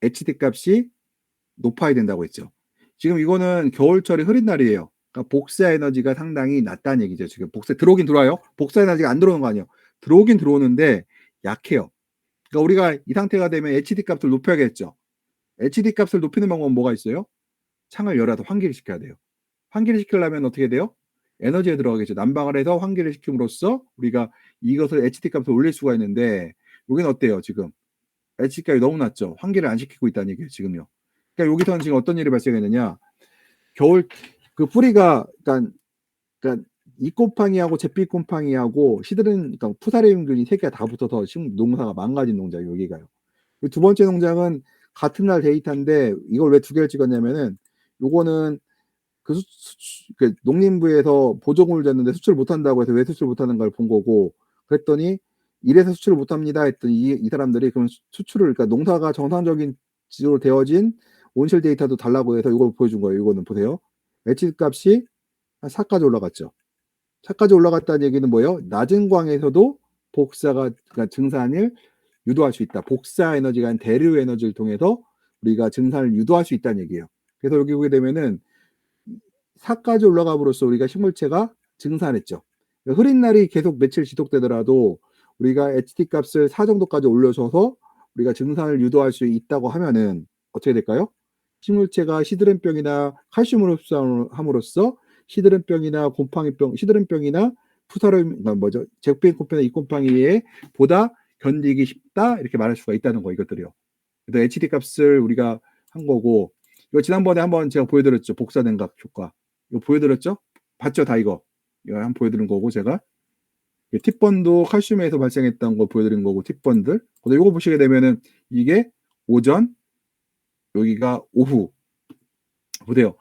HD 값이 높아야 된다고 했죠. 지금 이거는 겨울철이 흐린 날이에요. 그러니까 복사 에너지가 상당히 낮다는 얘기죠. 지금 복사 들어오긴 들어와요. 복사 에너지가 안 들어오는 거 아니에요. 들어오긴 들어오는데 약해요. 그러니까 우리가 이 상태가 되면 HD 값을 높여야겠죠. HD 값을 높이는 방법은 뭐가 있어요? 창을 열어서 환기를 시켜야 돼요. 환기를 시키려면 어떻게 돼요? 에너지가 들어가겠죠. 난방을 해서 환기를 시킴으로써 우리가 이것을 HD 값을 올릴 수가 있는데, 여기는 어때요? 지금 HD 값이 너무 낮죠. 환기를 안 시키고 있다는 얘기예요. 지금요. 그러니까 여기서는 지금 어떤 일이 발생했느냐? 겨울 그 뿌리가 그러니까 이꽃팡이하고 잿빛곰팡이하고 시드른, 그러니까 푸사레움균이 세 개가 다 붙어서 농사가 망가진 농장이 여기가요. 두 번째 농장은 같은 날 데이터인데 이걸 왜 두 개를 찍었냐면은, 요거는 그 농림부에서 보조금을 줬는데 수출 못한다고 해서 왜 수출 못하는 걸 본 거고, 그랬더니 이래서 수출을 못합니다 했더니 이 사람들이 그럼 수출을, 그러니까 농사가 정상적인 지로 되어진 온실 데이터도 달라고 해서 이걸 보여준 거예요. 이거는 보세요. 매치 값이 한 4까지 올라갔죠. 4까지 올라갔다는 얘기는 뭐예요? 낮은 광에서도 복사가, 그러니까 증산을 유도할 수 있다. 복사 에너지가 아닌 대류 에너지를 통해서 우리가 증산을 유도할 수 있다는 얘기예요. 그래서 여기 보게 되면은 4까지 올라감으로써 우리가 식물체가 증산했죠. 그러니까 흐린 날이 계속 며칠 지속되더라도 우리가 HT 값을 4 정도까지 올려줘서 우리가 증산을 유도할 수 있다고 하면은 어떻게 될까요? 식물체가 시드름병이나 칼슘을 흡수함으로써 시드름병이나 곰팡이병, 시드름병이나 푸사름, 뭐죠? 잭빈코피나 이곰팡이에 보다 견디기 쉽다, 이렇게 말할 수가 있다는 거, 이것들이요. 그래서 HT 값을 우리가 한 거고, 이거 지난번에 한번 제가 보여드렸죠. 복사냉각 효과. 이거 보여드렸죠? 봤죠? 다 이거. 이거 한번 보여드린 거고, 제가. 팁번도 칼슘에서 발생했던 거 보여드린 거고, 팁번들. 근데 이거 보시게 되면은 이게 오전, 여기가 오후. 보세요.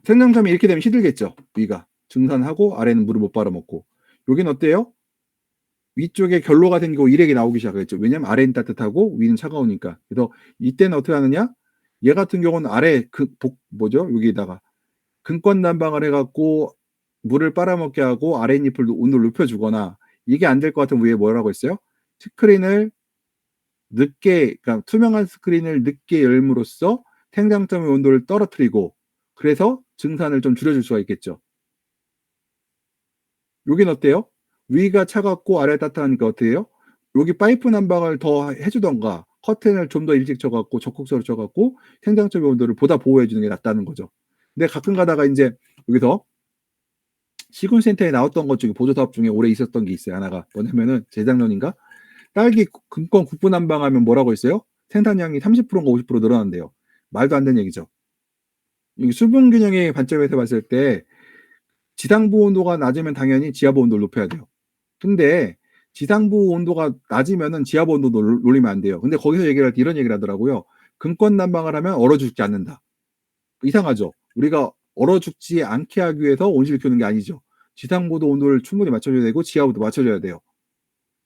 생장점이 이렇게 되면 시들겠죠? 위가. 증산하고 아래는 물을 못 빨아먹고. 여긴 어때요? 위쪽에 결로가 생기고 일액이 나오기 시작했죠. 왜냐면 아래는 따뜻하고 위는 차가우니까. 그래서 이때는 어떻게 하느냐? 얘 같은 경우는 아래 뭐죠? 여기다가 근권 난방을 해갖고 물을 빨아먹게 하고 아랫잎을 온도를 높여주거나, 이게 안 될 것 같으면 위에 뭐라고 했어요? 스크린을 늦게, 그러니까 투명한 스크린을 늦게 열므로써 생장점의 온도를 떨어뜨리고, 그래서 증산을 좀 줄여줄 수가 있겠죠. 여긴 어때요? 위가 차갑고 아래 따뜻하니까 어때요? 여기 파이프 난방을 더 해주던가 커튼을 좀 더 일찍 쳐갖고 적극적으로 쳐갖고 생장점의 온도를 보다 보호해주는 게 낫다는 거죠. 근데 가끔 가다가 이제 여기서 시군센터에 나왔던 것 중에 보조사업 중에 오래 있었던 게 있어요. 하나가 뭐냐면은 재작년인가 딸기 금권 국부 난방하면 뭐라고 했어요? 생산량이 30%인가 50% 늘어난대요. 말도 안 되는 얘기죠. 수분 균형의 관점에서 봤을 때 지상부 온도가 낮으면 당연히 지하부 온도를 높여야 돼요. 근데 지상부 온도가 낮으면은 지하부 온도 올리면 안 돼요. 근데 거기서 얘기를 할 때 이런 얘기를 하더라고요. 근권 난방을 하면 얼어 죽지 않는다. 이상하죠. 우리가 얼어 죽지 않게 하기 위해서 온실을 키우는 게 아니죠. 지상부도 온도를 충분히 맞춰줘야 되고 지하부도 맞춰줘야 돼요.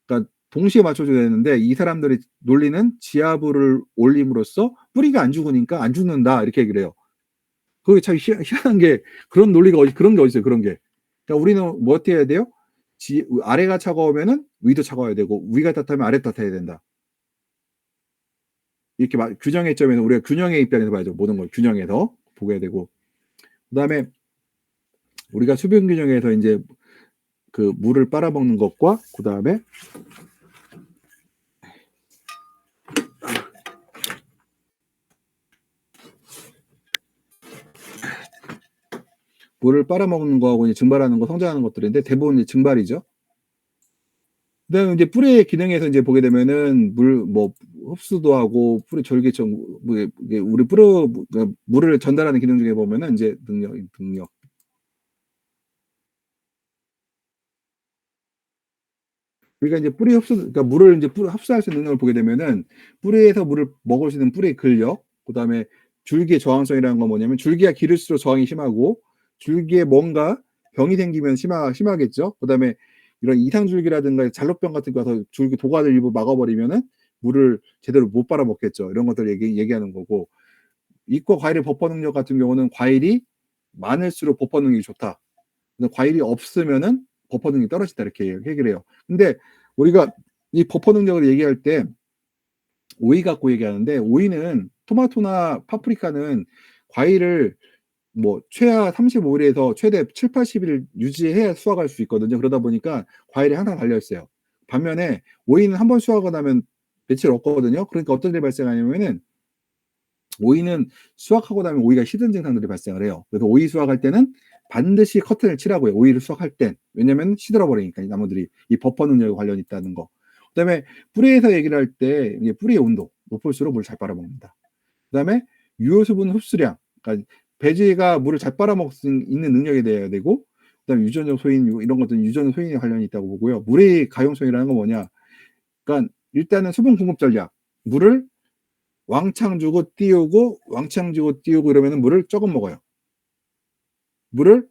그러니까 동시에 맞춰줘야 되는데 이 사람들이 논리는 지하부를 올림으로써 뿌리가 안 죽으니까 안 죽는다, 이렇게 얘기를 해요. 그게 참 희한한 게, 그런 논리가 그런 게 어디 있어요? 그런 게. 그러니까 우리는 뭐 어떻게 해야 돼요? 아래가 차가우면은 위도 차가워야 되고 위가 따뜻하면 아래 따뜻해야 된다. 이렇게 규정의 점에서 우리가 균형의 입장에서 봐야죠. 모든 걸 균형해서 보게 되고, 그다음에 우리가 수분 균형에서 이제 그 물을 빨아먹는 것과 그다음에 물을 빨아먹는 거하고 이제 증발하는 거, 성장하는 것들인데 대부분 이제 증발이죠. 그다음에 이제 뿌리의 기능에서 이제 보게 되면은 물 뭐 흡수도 하고 뿌리 절개청 뭐 이게 우리 물을 전달하는 기능 중에 보면은 이제 능력. 그러니까 이제 뿌리 흡수, 그러니까 물을 이제 뿌리 흡수할 수 있는 능력을 보게 되면은 뿌리에서 물을 먹을 수 있는 뿌리의 근력, 그다음에 줄기의 저항성이라는 건 뭐냐면 줄기가 기를수록 저항이 심하고 줄기에 뭔가 병이 생기면 심하겠죠. 그다음에 이런 이상줄기라든가 잔류병 같은 거 가서 줄기 도가를 일부 막아버리면은 물을 제대로 못 빨아먹겠죠. 이런 것들 얘기하는 거고, 이과 과일의 버퍼 능력 같은 경우는 과일이 많을수록 버퍼 능력이 좋다. 근데 과일이 없으면은 버퍼 능력이 떨어진다, 이렇게 얘기를 해요. 근데 우리가 이 버퍼 능력을 얘기할 때 오이 갖고 얘기하는데, 오이는 토마토나 파프리카는 과일을 뭐 최하 35일에서 최대 7, 80일 유지해야 수확할 수 있거든요. 그러다 보니까 과일이 항상 달려 있어요. 반면에 오이는 한 번 수확하고 나면 며칠 없거든요. 그러니까 어떤 일이 발생하냐면은 오이는 수확하고 나면 오이가 시든 증상들이 발생을 해요. 그래서 오이 수확할 때는 반드시 커튼을 치라고요. 오이를 수확할 땐. 왜냐면 시들어 버리니까 이 나무들이. 이 버퍼 능력에 관련이 있다는 거. 그다음에 뿌리에서 얘기를 할 때 뿌리의 온도 높을수록 물을 잘 빨아먹는다. 그다음에 유효수분 흡수량. 그러니까 배지가 물을 잘 빨아먹을 수 있는 능력이 돼야 되고, 그다음에 유전적 소인 이런 것들은 유전적 소인에 관련이 있다고 보고요. 물의 가용성이라는 건 뭐냐? 그러니까 일단은 수분 공급 전략. 물을 왕창 주고 띄우고 왕창 주고 띄우고 이러면 물을 조금 먹어요. 물을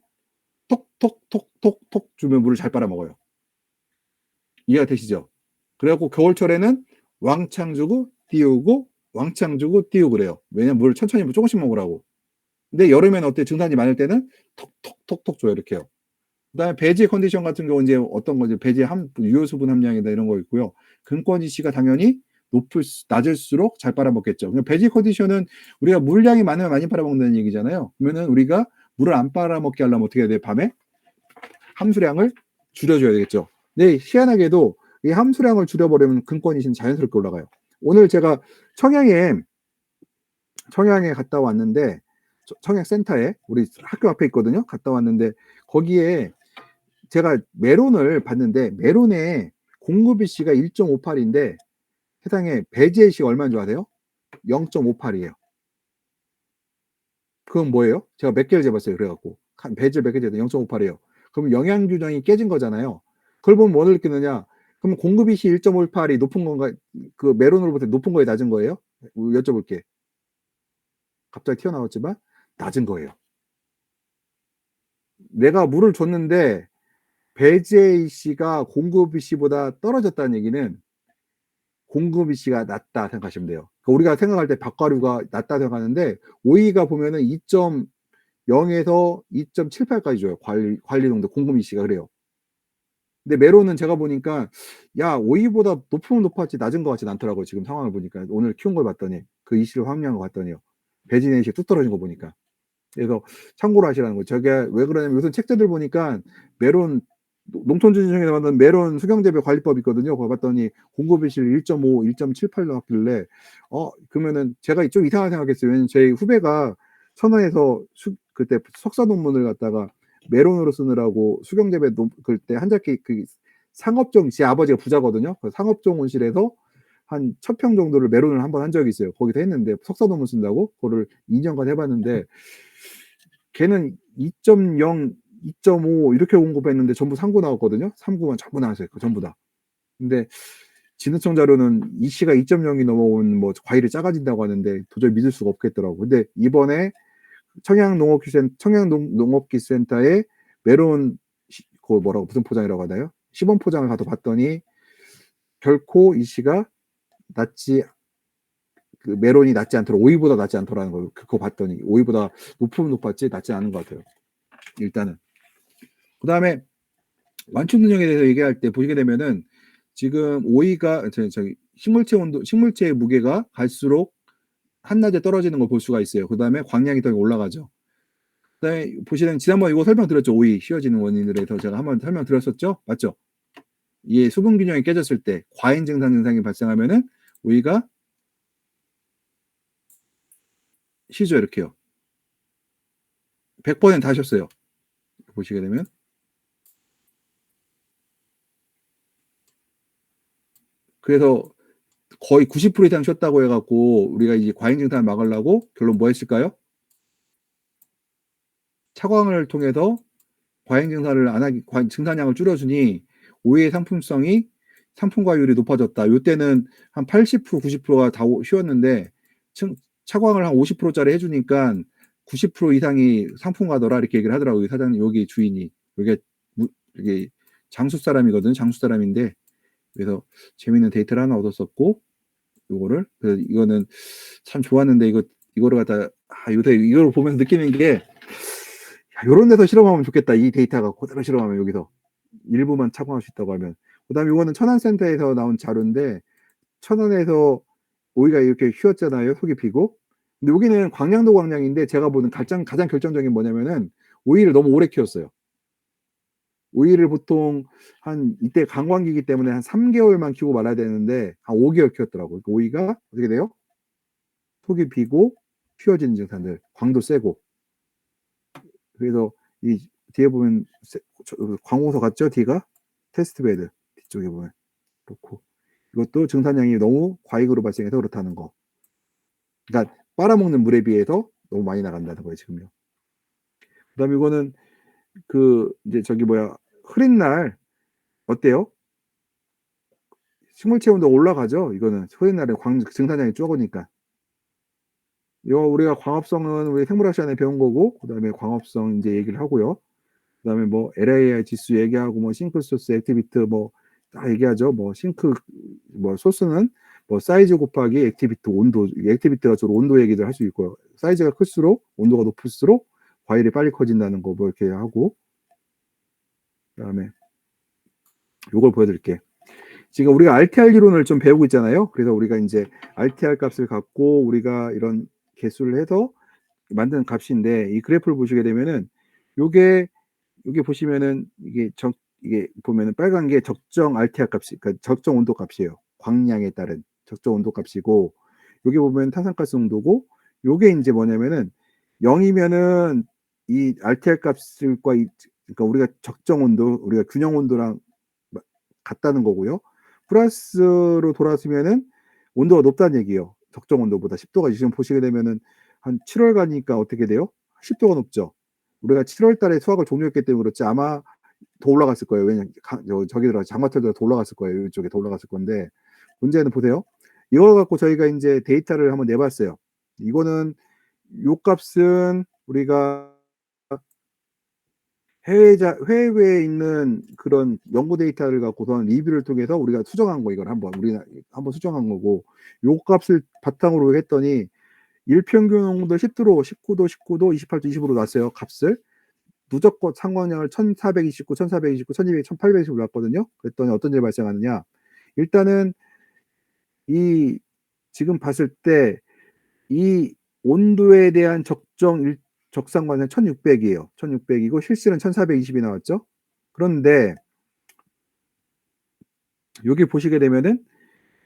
톡톡톡톡톡 주면 물을 잘 빨아먹어요. 이해가 되시죠? 그래갖고 겨울철에는 왕창 주고 띄우고 왕창 주고 띄우고 그래요. 왜냐면 물을 천천히 조금씩 먹으라고. 근데 여름에는 어때? 증산이 많을 때는 톡톡톡톡 줘요. 이렇게요. 그다음에 배지 컨디션 같은 경우 이제 어떤 거지? 배지 유효수분 함량이다 이런 거 있고요. 근권지씨가 당연히 낮을수록 잘 빨아먹겠죠. 배지 컨디션은 우리가 물량이 많으면 많이 빨아먹는다는 얘기잖아요. 그러면은 우리가 물을 안 빨아먹게 하려면 어떻게 해야 돼? 밤에 함수량을 줄여줘야 되겠죠. 네, 희한하게도 이 함수량을 줄여버리면 근권지씨는 자연스럽게 올라가요. 오늘 제가 청양에 갔다 왔는데, 청양센터에 우리 학교 앞에 있거든요. 갔다 왔는데 거기에 제가 메론을 봤는데 메론의 공급일시가 1.58인데 세상에 배지의시가 얼마인 줄 아세요? 0.58이에요. 그건 뭐예요? 제가 몇 개를 재봤어요. 그래갖고 배지를 몇 개 재봤더니 0.58이에요. 그럼 영양균형이 깨진 거잖아요. 그걸 보면 뭐 느끼느냐? 그럼 공급일시 1.58이 높은 건가? 그 메론으로부터 높은 거에 낮은 거예요? 여쭤볼게. 갑자기 튀어나왔지만 낮은 거예요. 내가 물을 줬는데 배지의시가 공급일시보다 떨어졌다는 얘기는 공급일시가 낮다 생각하시면 돼요. 그러니까 우리가 생각할 때 밥가루가 낮다 생각하는데 오이가 보면은 2.0에서 2.78까지 줘요. 관리 농도 공급일시가 그래요. 근데 메론은 제가 보니까 야 오이보다 높으면 높았지 낮은 것 같지 않더라고요. 지금 상황을 보니까 오늘 키운 걸 봤더니 그 이시를 확인한 거 봤더니요. 배지네이시 뚝 떨어진 거 보니까. 그래서 참고로 하시라는 거예요. 저게 왜 그러냐면 요즘 책자들 보니까 메론 농촌진흥청에서 만든 메론 수경재배 관리법 있거든요. 그거 봤더니 공급일시를 1.5, 1.78 나왔길래 그러면은 제가 좀 이상하게 생각했어요. 왜냐면 제 후배가 천안에서 그때 석사 논문을 갖다가 메론으로 쓰느라고 수경재배 그때 한자기 그 상업종 제 아버지가 부자거든요. 그 상업종 온실에서 한 1000평 정도를 메론을 한번 한 적이 있어요. 거기서 했는데 석사 논문 쓴다고 그거를 2년간 해봤는데 걔는 2.0, 2.5 이렇게 공급했는데 전부 3구 나왔거든요. 3구만 전부 나왔어요. 전부 다. 근데 진흥청 자료는 이시가 2.0이 넘어오면 뭐 과일이 작아진다고 하는데 도저히 믿을 수가 없겠더라고. 근데 이번에 청양농업기센터에 메론 그 뭐라고 무슨 포장이라고 하나요? 시범 포장을 가서 봤더니 결코 이시가 그 메론이 낮지 않도록 오이보다 낮지 않더라는 걸 그거 봤더니 오이보다 높으면 높았지 낮지 않은 것 같아요. 일단은 그 다음에 완충 능력에 대해서 얘기할 때 보시게 되면은 지금 오이가 저기 식물체의 무게가 갈수록 한낮에 떨어지는 걸 볼 수가 있어요. 그다음에 광량이 더 올라가죠. 그다음에 보시면 지난번에 이거 설명드렸죠. 오이 휘어지는 원인에 대해서 제가 한번 설명드렸었죠. 맞죠? 이게 수분 균형이 깨졌을 때 과잉 증상이 발생하면은 오이가 쉬죠. 이렇게요. 100% 다 쉬었어요. 보시게 되면 그래서 거의 90% 이상 쉬었다고 해갖고 우리가 이제 과잉 증상을 막으려고 결론 뭐 했을까요? 차광을 통해서 과잉 증산을 안 하기, 증산량을 줄여주니 오이의 상품성이 상품과율이 높아졌다. 이때는 한 80%, 90%가 다 쉬었는데 차광을 한 50%짜리 해주니까 90% 이상이 상품과더라 이렇게 얘기를 하더라고요. 사장님 여기 주인이 이게 장수 사람이거든. 장수 사람인데 그래서 재밌는 데이터를 하나 얻었었고 요거를 그래서 이거는 참 좋았는데 이거를 갖다 요새 이걸 보면서 느끼는 게 요런 데서 실험하면 좋겠다. 이 데이터가 그대로 실험하면 여기서 일부만 착용할 수 있다고 하면. 그다음에 이거는 천안센터에서 나온 자료인데 천안에서 오이가 이렇게 휘었잖아요. 속이 비고. 근데 여기는 광량도 광량인데 제가 보는 가장 결정적인 뭐냐면은 오이를 너무 오래 키웠어요. 오이를 보통 한 이때 강광기이기 때문에 한 3개월만 키우고 말아야 되는데 한 5개월 키웠더라고요. 그러니까 오이가 어떻게 돼요? 속이 비고 휘어지는 증상들, 광도 세고. 그래서 이 뒤에 보면 광호서 같죠? 뒤가 테스트베드 뒤쪽에 보면 그렇고 이것도 증산량이 너무 과잉으로 발생해서 그렇다는 거. 그러니까 빨아먹는 물에 비해서 너무 많이 나간다는 거예요 지금요. 그다음에 이거는 이제 흐린 날 어때요? 식물체 온도 올라가죠. 이거는 흐린 날에 증산량이 적으니까. 이거 우리가 광합성은 우리 생물학 시간에 배운 거고 그다음에 광합성 이제 얘기를 하고요. 그다음에 뭐 LAI 지수 얘기하고 뭐 싱크 소스 액티비트 뭐 다 얘기하죠. 뭐 싱크 뭐 소스는 뭐 사이즈 곱하기 액티비트 온도, 액티비트가 주로 온도 얘기를 할 수 있고요. 사이즈가 클수록 온도가 높을수록 과일이 빨리 커진다는 거 뭐 이렇게 하고 그다음에 요걸 보여드릴게. 지금 우리가 RTR 이론을 좀 배우고 있잖아요. 그래서 우리가 이제 RTR 값을 갖고 우리가 이런 개수를 해서 만든 값인데 이 그래프를 보시게 되면은 요게 보시면은 이게 보면은 빨간 게 적정 RTR 값이 그러니까 적정 온도 값이에요. 광량에 따른 적정 온도 값이고 여기 보면 탄산가스 농도고 요게 이제 뭐냐면은 0이면은 이 RTR 값과 그러니까 우리가 적정 온도, 우리가 균형 온도랑 같다는 거고요. 플러스로 돌아서면은 온도가 높다는 얘기예요. 적정 온도보다 10도가 지금 보시게 되면은 한 7월 가니까 어떻게 돼요? 10도가 높죠. 우리가 7월 달에 수확을 종료했기 때문에 그렇지 아마 더 올라갔을 거예요. 왜냐면 저기더라 장마철보다 더 올라갔을 거예요. 이쪽에 더 올라갔을 건데 문제는 보세요. 이걸 갖고 저희가 이제 데이터를 한번 내봤어요. 이거는 요 값은 우리가 해외에 있는 그런 연구 데이터를 갖고서 리뷰를 통해서 우리가 수정한 거 이걸 우리가 한번 수정한 거고 요 값을 바탕으로 했더니 일평균 온도 10도로 19도, 19도, 28도, 20으로 났어요. 값을 누적 상광량을 1429, 1429, 1200, 1820으로 났거든요. 그랬더니 어떤 일이 발생하느냐? 일단은 이 지금 봤을 때 이 온도에 대한 적상관은 1600이에요. 1600이고 실수는 1420이 나왔죠. 그런데 여기 보시게 되면은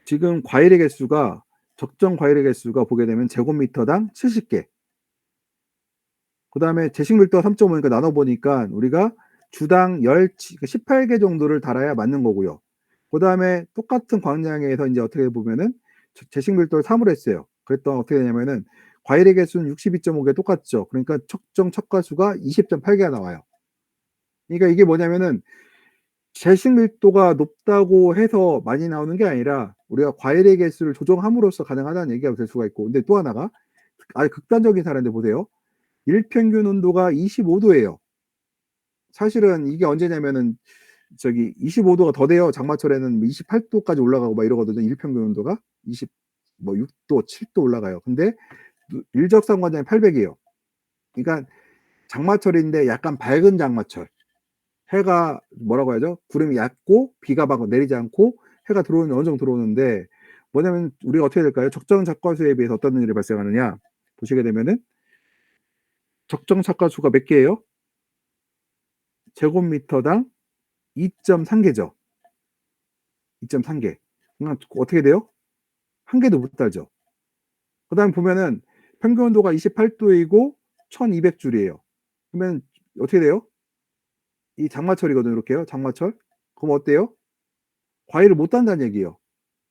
지금 과일의 개수가 적정 과일의 개수가 보게 되면 제곱미터당 70개. 그 다음에 제식밀도가 3.5니까 나눠보니까 우리가 주당 18개 정도를 달아야 맞는 거고요. 그 다음에 똑같은 광량에서 이제 어떻게 보면은 제식밀도를 3으로 했어요. 그랬더니 어떻게 되냐면은 과일의 개수는 62.5개 똑같죠. 그러니까 적정 척가수가 20.8개가 나와요. 그러니까 이게 뭐냐면은 제식밀도가 높다고 해서 많이 나오는 게 아니라 우리가 과일의 개수를 조정함으로써 가능하다는 얘기가 될 수가 있고 근데 또 하나가 아주 극단적인 사례인데 보세요. 일평균 온도가 25도예요. 사실은 이게 언제냐면은 25도가 더 돼요. 장마철에는 28도까지 올라가고 막 이러거든요. 일평균 온도가 6도, 7도 올라가요. 근데 일적상관량이 800이에요. 그러니까 장마철인데 약간 밝은 장마철. 해가 뭐라고 하죠? 구름이 얕고 비가 막 내리지 않고 해가 들어오는 어느 정도 들어오는데 뭐냐면 우리가 어떻게 될까요? 적정 착과수에 비해서 어떤 일이 발생하느냐 보시게 되면은 적정 착과수가 몇 개예요? 제곱미터당 2.3개죠. 2.3개. 그럼 어떻게 돼요? 한 개도 못 달죠. 그다음에 보면은 평균 온도가 28도이고 1200줄이에요. 그러면 어떻게 돼요? 이 장마철이거든요. 이렇게요. 장마철. 그럼 어때요? 과일을 못 단다는 얘기예요.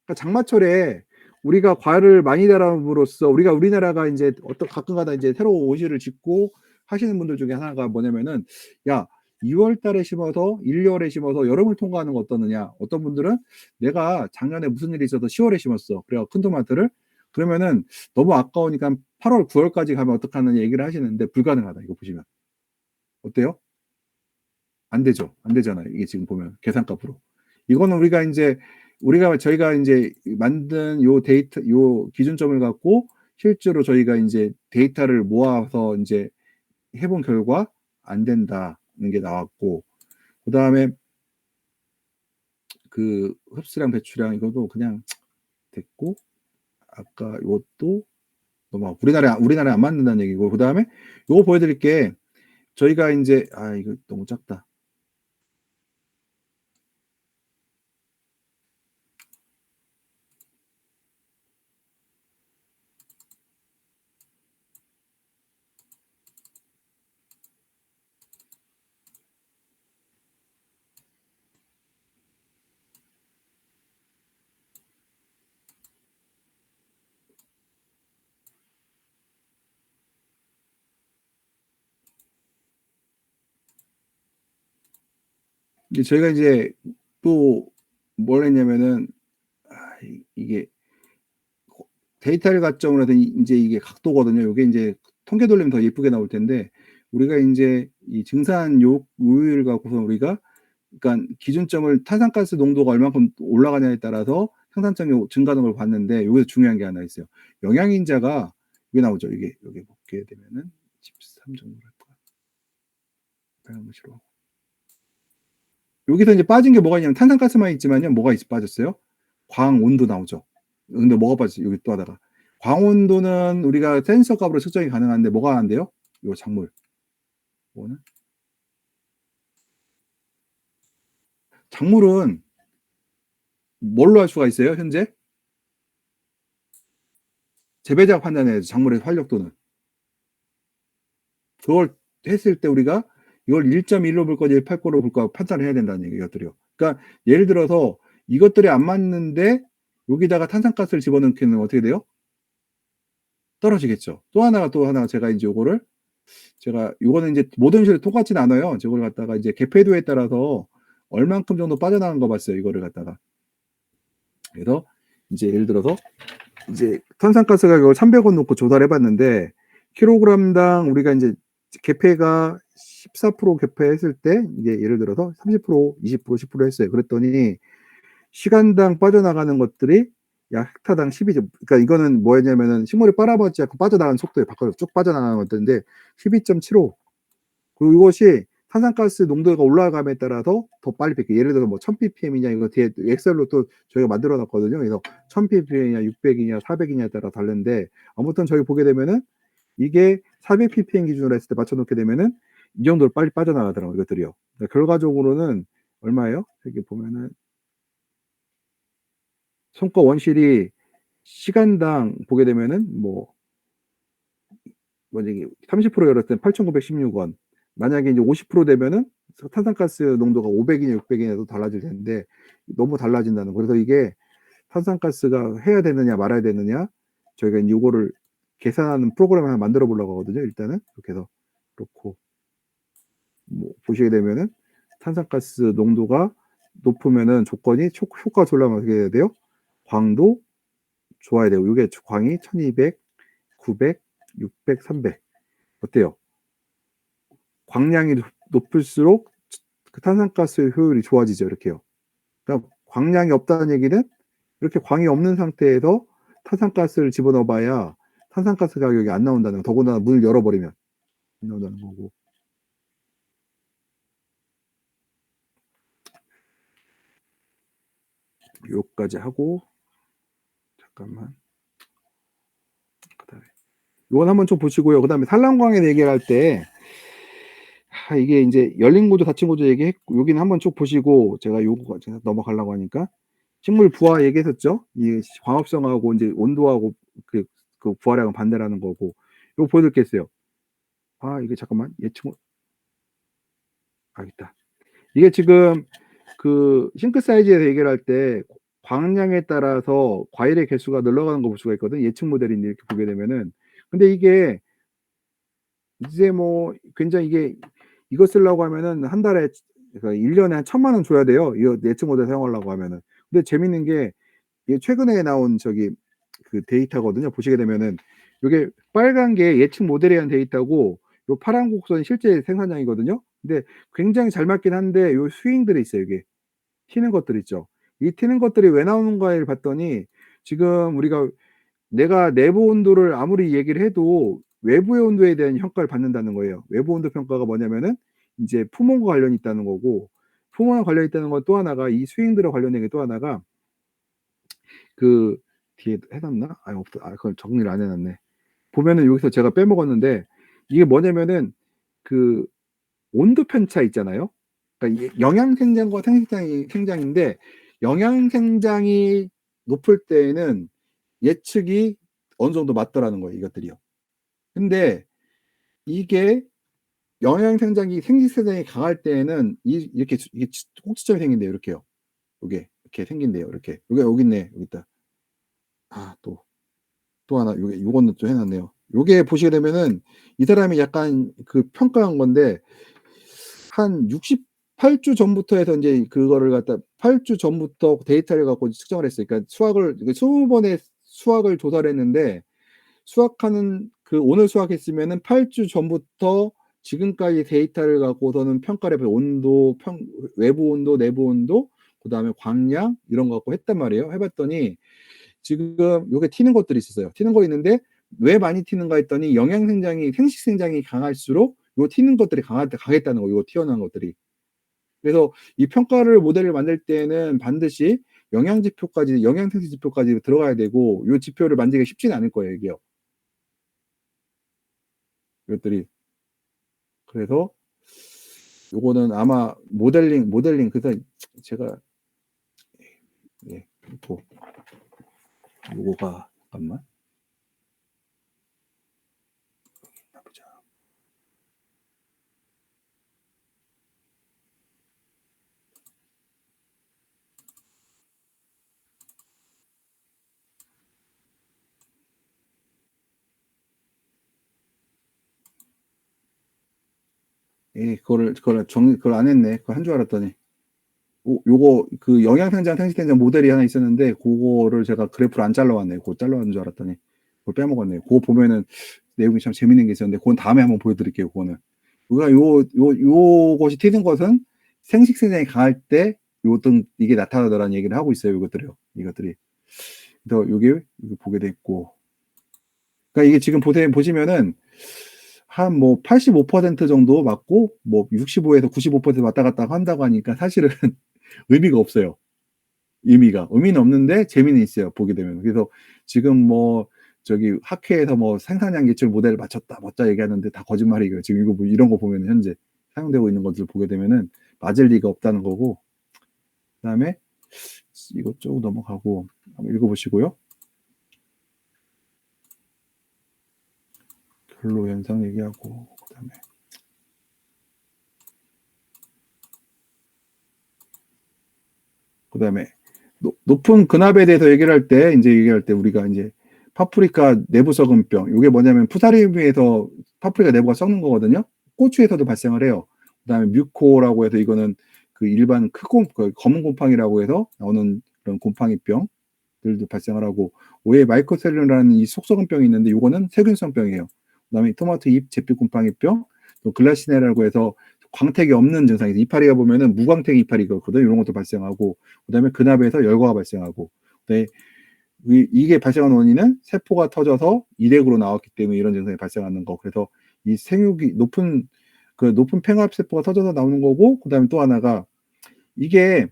그러니까 장마철에 우리가 과일을 많이 달함으로써 우리가 우리나라가 이제 어떤 가끔가다 이제 새로 오시를 짓고 하시는 분들 중에 하나가 뭐냐면은 야 2월 달에 심어서 1, 2월에 심어서 여름을 통과하는 거 어떠느냐. 어떤 분들은 내가 작년에 무슨 일이 있어서 10월에 심었어. 그래서 큰 토마토를 그러면은 너무 아까우니까 8월, 9월까지 가면 어떡하느냐 얘기를 하시는데 불가능하다. 이거 보시면 어때요? 안 되죠. 안 되잖아요. 이게 지금 보면 계산값으로. 이거는 우리가 이제 우리가 저희가 이제 만든 요 데이터 요 기준점을 갖고 실제로 저희가 이제 데이터를 모아서 이제 해본 결과 안 된다는 게 나왔고 그다음에 그 흡수량 배출량 이것도 그냥 됐고 아까 이것도 너무 우리나라에 안 맞는다는 얘기고 그다음에 요거 보여드릴게 저희가 이제 아 이거 너무 작다. 이제 저희가 이제 또 뭘 했냐면은 아, 이게 데이터를 가점으로 해서 이제 이게 각도거든요. 이게 이제 통계 돌리면 더 예쁘게 나올 텐데 우리가 이제 이 증산 요율 갖고서 우리가 그러니까 기준점을 탄산가스 농도가 얼마큼 올라가냐에 따라서 생산성이 증가하는 걸 봤는데 여기서 중요한 게 하나 있어요. 영양인자가 이게 나오죠. 이게 여기 보게 되면은 13 정도 할까? 빨간 글씨로. 여기서 이제 빠진 게 뭐가 있냐면 탄산가스만 있지만요. 뭐가 빠졌어요? 광온도 나오죠. 근데 뭐가 빠졌어요? 여기 또 하다가 광온도는 우리가 센서 값으로 측정이 가능한데 뭐가 안 돼요? 요 작물. 뭐는? 작물은 뭘로 할 수가 있어요? 현재 재배작 판단해야죠. 작물의 활력도는. 그걸 했을 때 우리가 이걸 1.1로 볼 거지 1.8로 볼까 판단을 해야 된다는 얘기 것들이요. 그러니까 예를 들어서 이것들이 안 맞는데 여기다가 탄산가스를 집어넣기는 어떻게 돼요? 떨어지겠죠. 또 하나 제가 이제 요거를 제가 요거는 이제 모든 음식을 똑같진 않아요. 저걸 갖다가 이제 개폐도에 따라서 얼만큼 정도 빠져나간 거 봤어요. 이거를 갖다가. 그래서 이제 예를 들어서 이제 탄산가스 가격을 300원 놓고 조사를 해봤는데 킬로그램당 우리가 이제 개폐가 14% 개폐했을 때 이제 예를 들어서 30%, 20%, 10% 했어요. 그랬더니 시간당 빠져나가는 것들이 약 헥타당 12점. 그러니까 이거는 뭐였냐면은 식물이 빨아먹지 않고 빠져나가는 속도에 바꿔서 쭉 빠져나가는 것들인데 12.75. 그리고 이것이 탄산가스 농도가 올라감에 따라서 더 빨리 뺏겨. 예를 들어서 뭐 1000ppm이냐 이거 뒤에 엑셀로 또 저희가 만들어 놨거든요. 그래서 1000ppm이냐 600이냐 400이냐에 따라 다른데 아무튼 저희 보게 되면은 이게 400ppm 기준으로 했을 때 맞춰놓게 되면은 이 정도로 빨리 빠져나가더라고요. 이것들이요. 그러니까 결과적으로는 얼마예요? 여기 보면은 손과 원실이 시간당 보게 되면은 뭐 만약에 30% 열었을 때 8,916원. 만약에 이제 50% 되면은 탄산가스 농도가 500이냐 600이냐도 달라질 텐데 너무 달라진다는 거. 그래서 이게 탄산가스가 해야 되느냐 말아야 되느냐 저희가 이제 요거를 계산하는 프로그램을 하나 만들어 보려고 하거든요. 일단은 이렇게 해서 놓고 뭐 보시게 되면은 탄산가스 농도가 높으면은 조건이 효과가 좋으려면 어떻게 해야 돼요? 광도 좋아야 되고 이게 광이 1200, 900, 600, 300 어때요? 광량이 높을수록 그 탄산가스의 효율이 좋아지죠. 이렇게요. 그러니까 광량이 없다는 얘기는 이렇게 광이 없는 상태에서 탄산가스를 집어넣어봐야 탄산가스 가격이 안 나온다는 거. 더군다나 문을 열어버리면 안 나온다는 거고. 요까지 하고 잠깐만. 그다음에 이건 한번 좀 보시고요. 그다음에 산란광에 얘기할 때 이게 이제 열린 구조, 닫힌 구조 얘기했고 여기는 한번 쭉 보시고 제가 요거 제가 넘어가려고 하니까 식물 부하 얘기했었죠. 이 광합성하고 이제 온도하고 그 부하량은 반대라는 거고 요거 보여드리겠어요. 이게 잠깐만 예측 있다. 이게 지금 그 싱크 사이즈에서 얘기를 할 때 광량에 따라서 과일의 개수가 늘어가는 거 볼 수가 있거든. 예측 모델인데 이렇게 보게 되면은 근데 이게 이제 뭐 굉장히 이거 쓰려고 하면은 한 달에 그러니까 1년에 한 1,000만 원 줘야 돼요. 이 예측 모델 사용하려고 하면은. 근데 재밌는 게 이게 최근에 나온 그 데이터거든요. 보시게 되면은 요게 빨간 게 예측 모델에 의한 데이터고 요 파란 곡선이 실제 생산량이거든요. 근데 굉장히 잘 맞긴 한데 요 스윙들이 있어요. 이게 튀는 것들 있죠. 이 튀는 것들이 왜 나오는가를 봤더니 지금 우리가 내가 내부 온도를 아무리 얘기를 해도 외부의 온도에 대한 평가를 받는다는 거예요. 외부 온도 평가가 뭐냐면은 인제 품온과 관련이 있다는 거고 품온과 관련이 있다는 건 또 하나가 이 스윙들과 관련된 게 또 하나가 그 뒤에 해 놨나? 없어. 그걸 정리를 안 해 놨네. 보면은 여기서 제가 빼먹었는데 이게 뭐냐면은 그 온도 편차 있잖아요. 그러니까 이게 영양 생장과 생장인데 영양 생장이 높을 때에는 예측이 어느 정도 맞더라는 거예요, 이것들이요. 근데 이게 영양 생장이 생식 생장이 강할 때에는 이렇게 이게 꼭지점이 생긴대요, 이렇게요. 요게 이렇게 생긴대요, 이렇게. 여기 있네. 여기 있다. 또 하나 요거는 또 해 놨네요. 요게 보시게 되면은 이 사람이 약간 그 평가한 건데 한 68주 전부터 해서 인제 그거를 갖다 8주 전부터 데이터를 갖고 측정을 했어요. 그러니까 20번의 수확을 조사를 했는데 수확하는 오늘 수확했으면은 8주 전부터 지금까지 데이터를 갖고서는 평가를 해봐요. 온도, 외부 온도, 내부 온도, 그다음에 광량 이런 거 갖고 했단 말이에요. 해 봤더니 지금 요게 튀는 것들이 있었어요. 튀는 거 있는데 왜 많이 튀는가 했더니 영양 생장이 생식 생장이 강할수록 요 튀는 것들이 강했다는 거예요. 요 튀어나온 것들이. 그래서 이 평가를 모델을 만들 때에는 반드시 영양 지표까지 영양 생식 지표까지 들어가야 되고 요 지표를 만들기가 쉽지는 않을 거예요, 이게요. 이것들이. 그래서 요거는 아마 모델링 그래서 제가 예 요거가 잠깐만 보자. 그걸 안 했네. 그걸 한 줄 알았더니. 요거 그 영양생장, 생식생장 모델이 하나 있었는데 고거를 제가 그래프를 안 잘라 왔네. 그거 잘라 왔는 줄 알았더니 그걸 빼먹었네. 그거 보면은 내용이 참 재밌는 게 있었는데 그건 다음에 한번 보여드릴게요. 그거는. 우리가 요것이 튀는 것은 생식생장이 강할 때 요떤 이게 나타나더라는 얘기를 하고 있어요. 이것들이요. 이것들이. 그래서 요게 보게 됐고. 그러니까 이게 지금 보시면은 한 뭐 85% 정도 맞고 뭐 65에서 95% 왔다 갔다 한다고 하니까 사실은 의미가 없어요. 의미는 없는데 재미는 있어요. 보게 되면. 그래서 지금 뭐 학회에서 뭐 생산량 예측 모델을 맞췄다 얘기하는데 다 거짓말이에요. 지금 이거 이런 거 보면 현재 사용되고 있는 것들 보게 되면은 맞을 리가 없다는 거고. 그다음에 이거 쭉 넘어가고 한번 읽어보시고요. 결로 현상 얘기하고 그다음에 높은 근압에 대해서 얘기할 때 우리가 이제 파프리카 내부 썩은병 요게 뭐냐면 푸사리움에서 파프리카 내부가 썩는 거거든요. 고추에서도 발생을 해요. 그다음에 뮤코라고 해서 이거는 그 일반 검은 곰팡이라고 해서 나오는 그런 곰팡이병들도 발생을 하고 오해 마이코셀류라는 이 속썩은병이 있는데 요거는 세균성병이에요. 그다음에 토마토 잎 제빛 곰팡이병, 또 글라시네라고 해서 광택이 없는 증상이죠. 이파리가 보면은 무광택 이파리가 있거든요. 이런 것도 발생하고 그다음에 근압에서 열과가 발생하고 네, 이게 발생한 원인은 세포가 터져서 이렉으로 나왔기 때문에 이런 증상이 발생하는 거. 그래서 이 생육이 높은 팽합 세포가 터져서 나오는 거고 그다음에 또 하나가 이게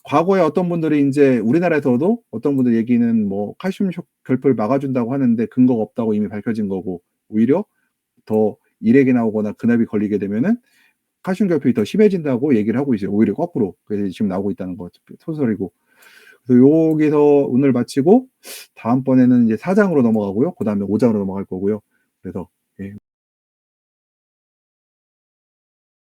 과거에 어떤 분들이 인제 우리나라에서도 어떤 분들 얘기는 뭐 칼슘 결핍을 막아준다고 하는데 근거가 없다고 이미 밝혀진 거고, 오히려 더 일액이 나오거나 근압이 걸리게 되면은 칼슘 결핍이 더 심해진다고 얘기를 하고 있어요. 오히려 거꾸로. 그게 지금 나오고 있다는 거 소설이고. 그래서 여기서 오늘 마치고 다음번에는 이제 4 장으로 넘어가고요. 그다음에 5 장으로 넘어갈 거고요. 그래서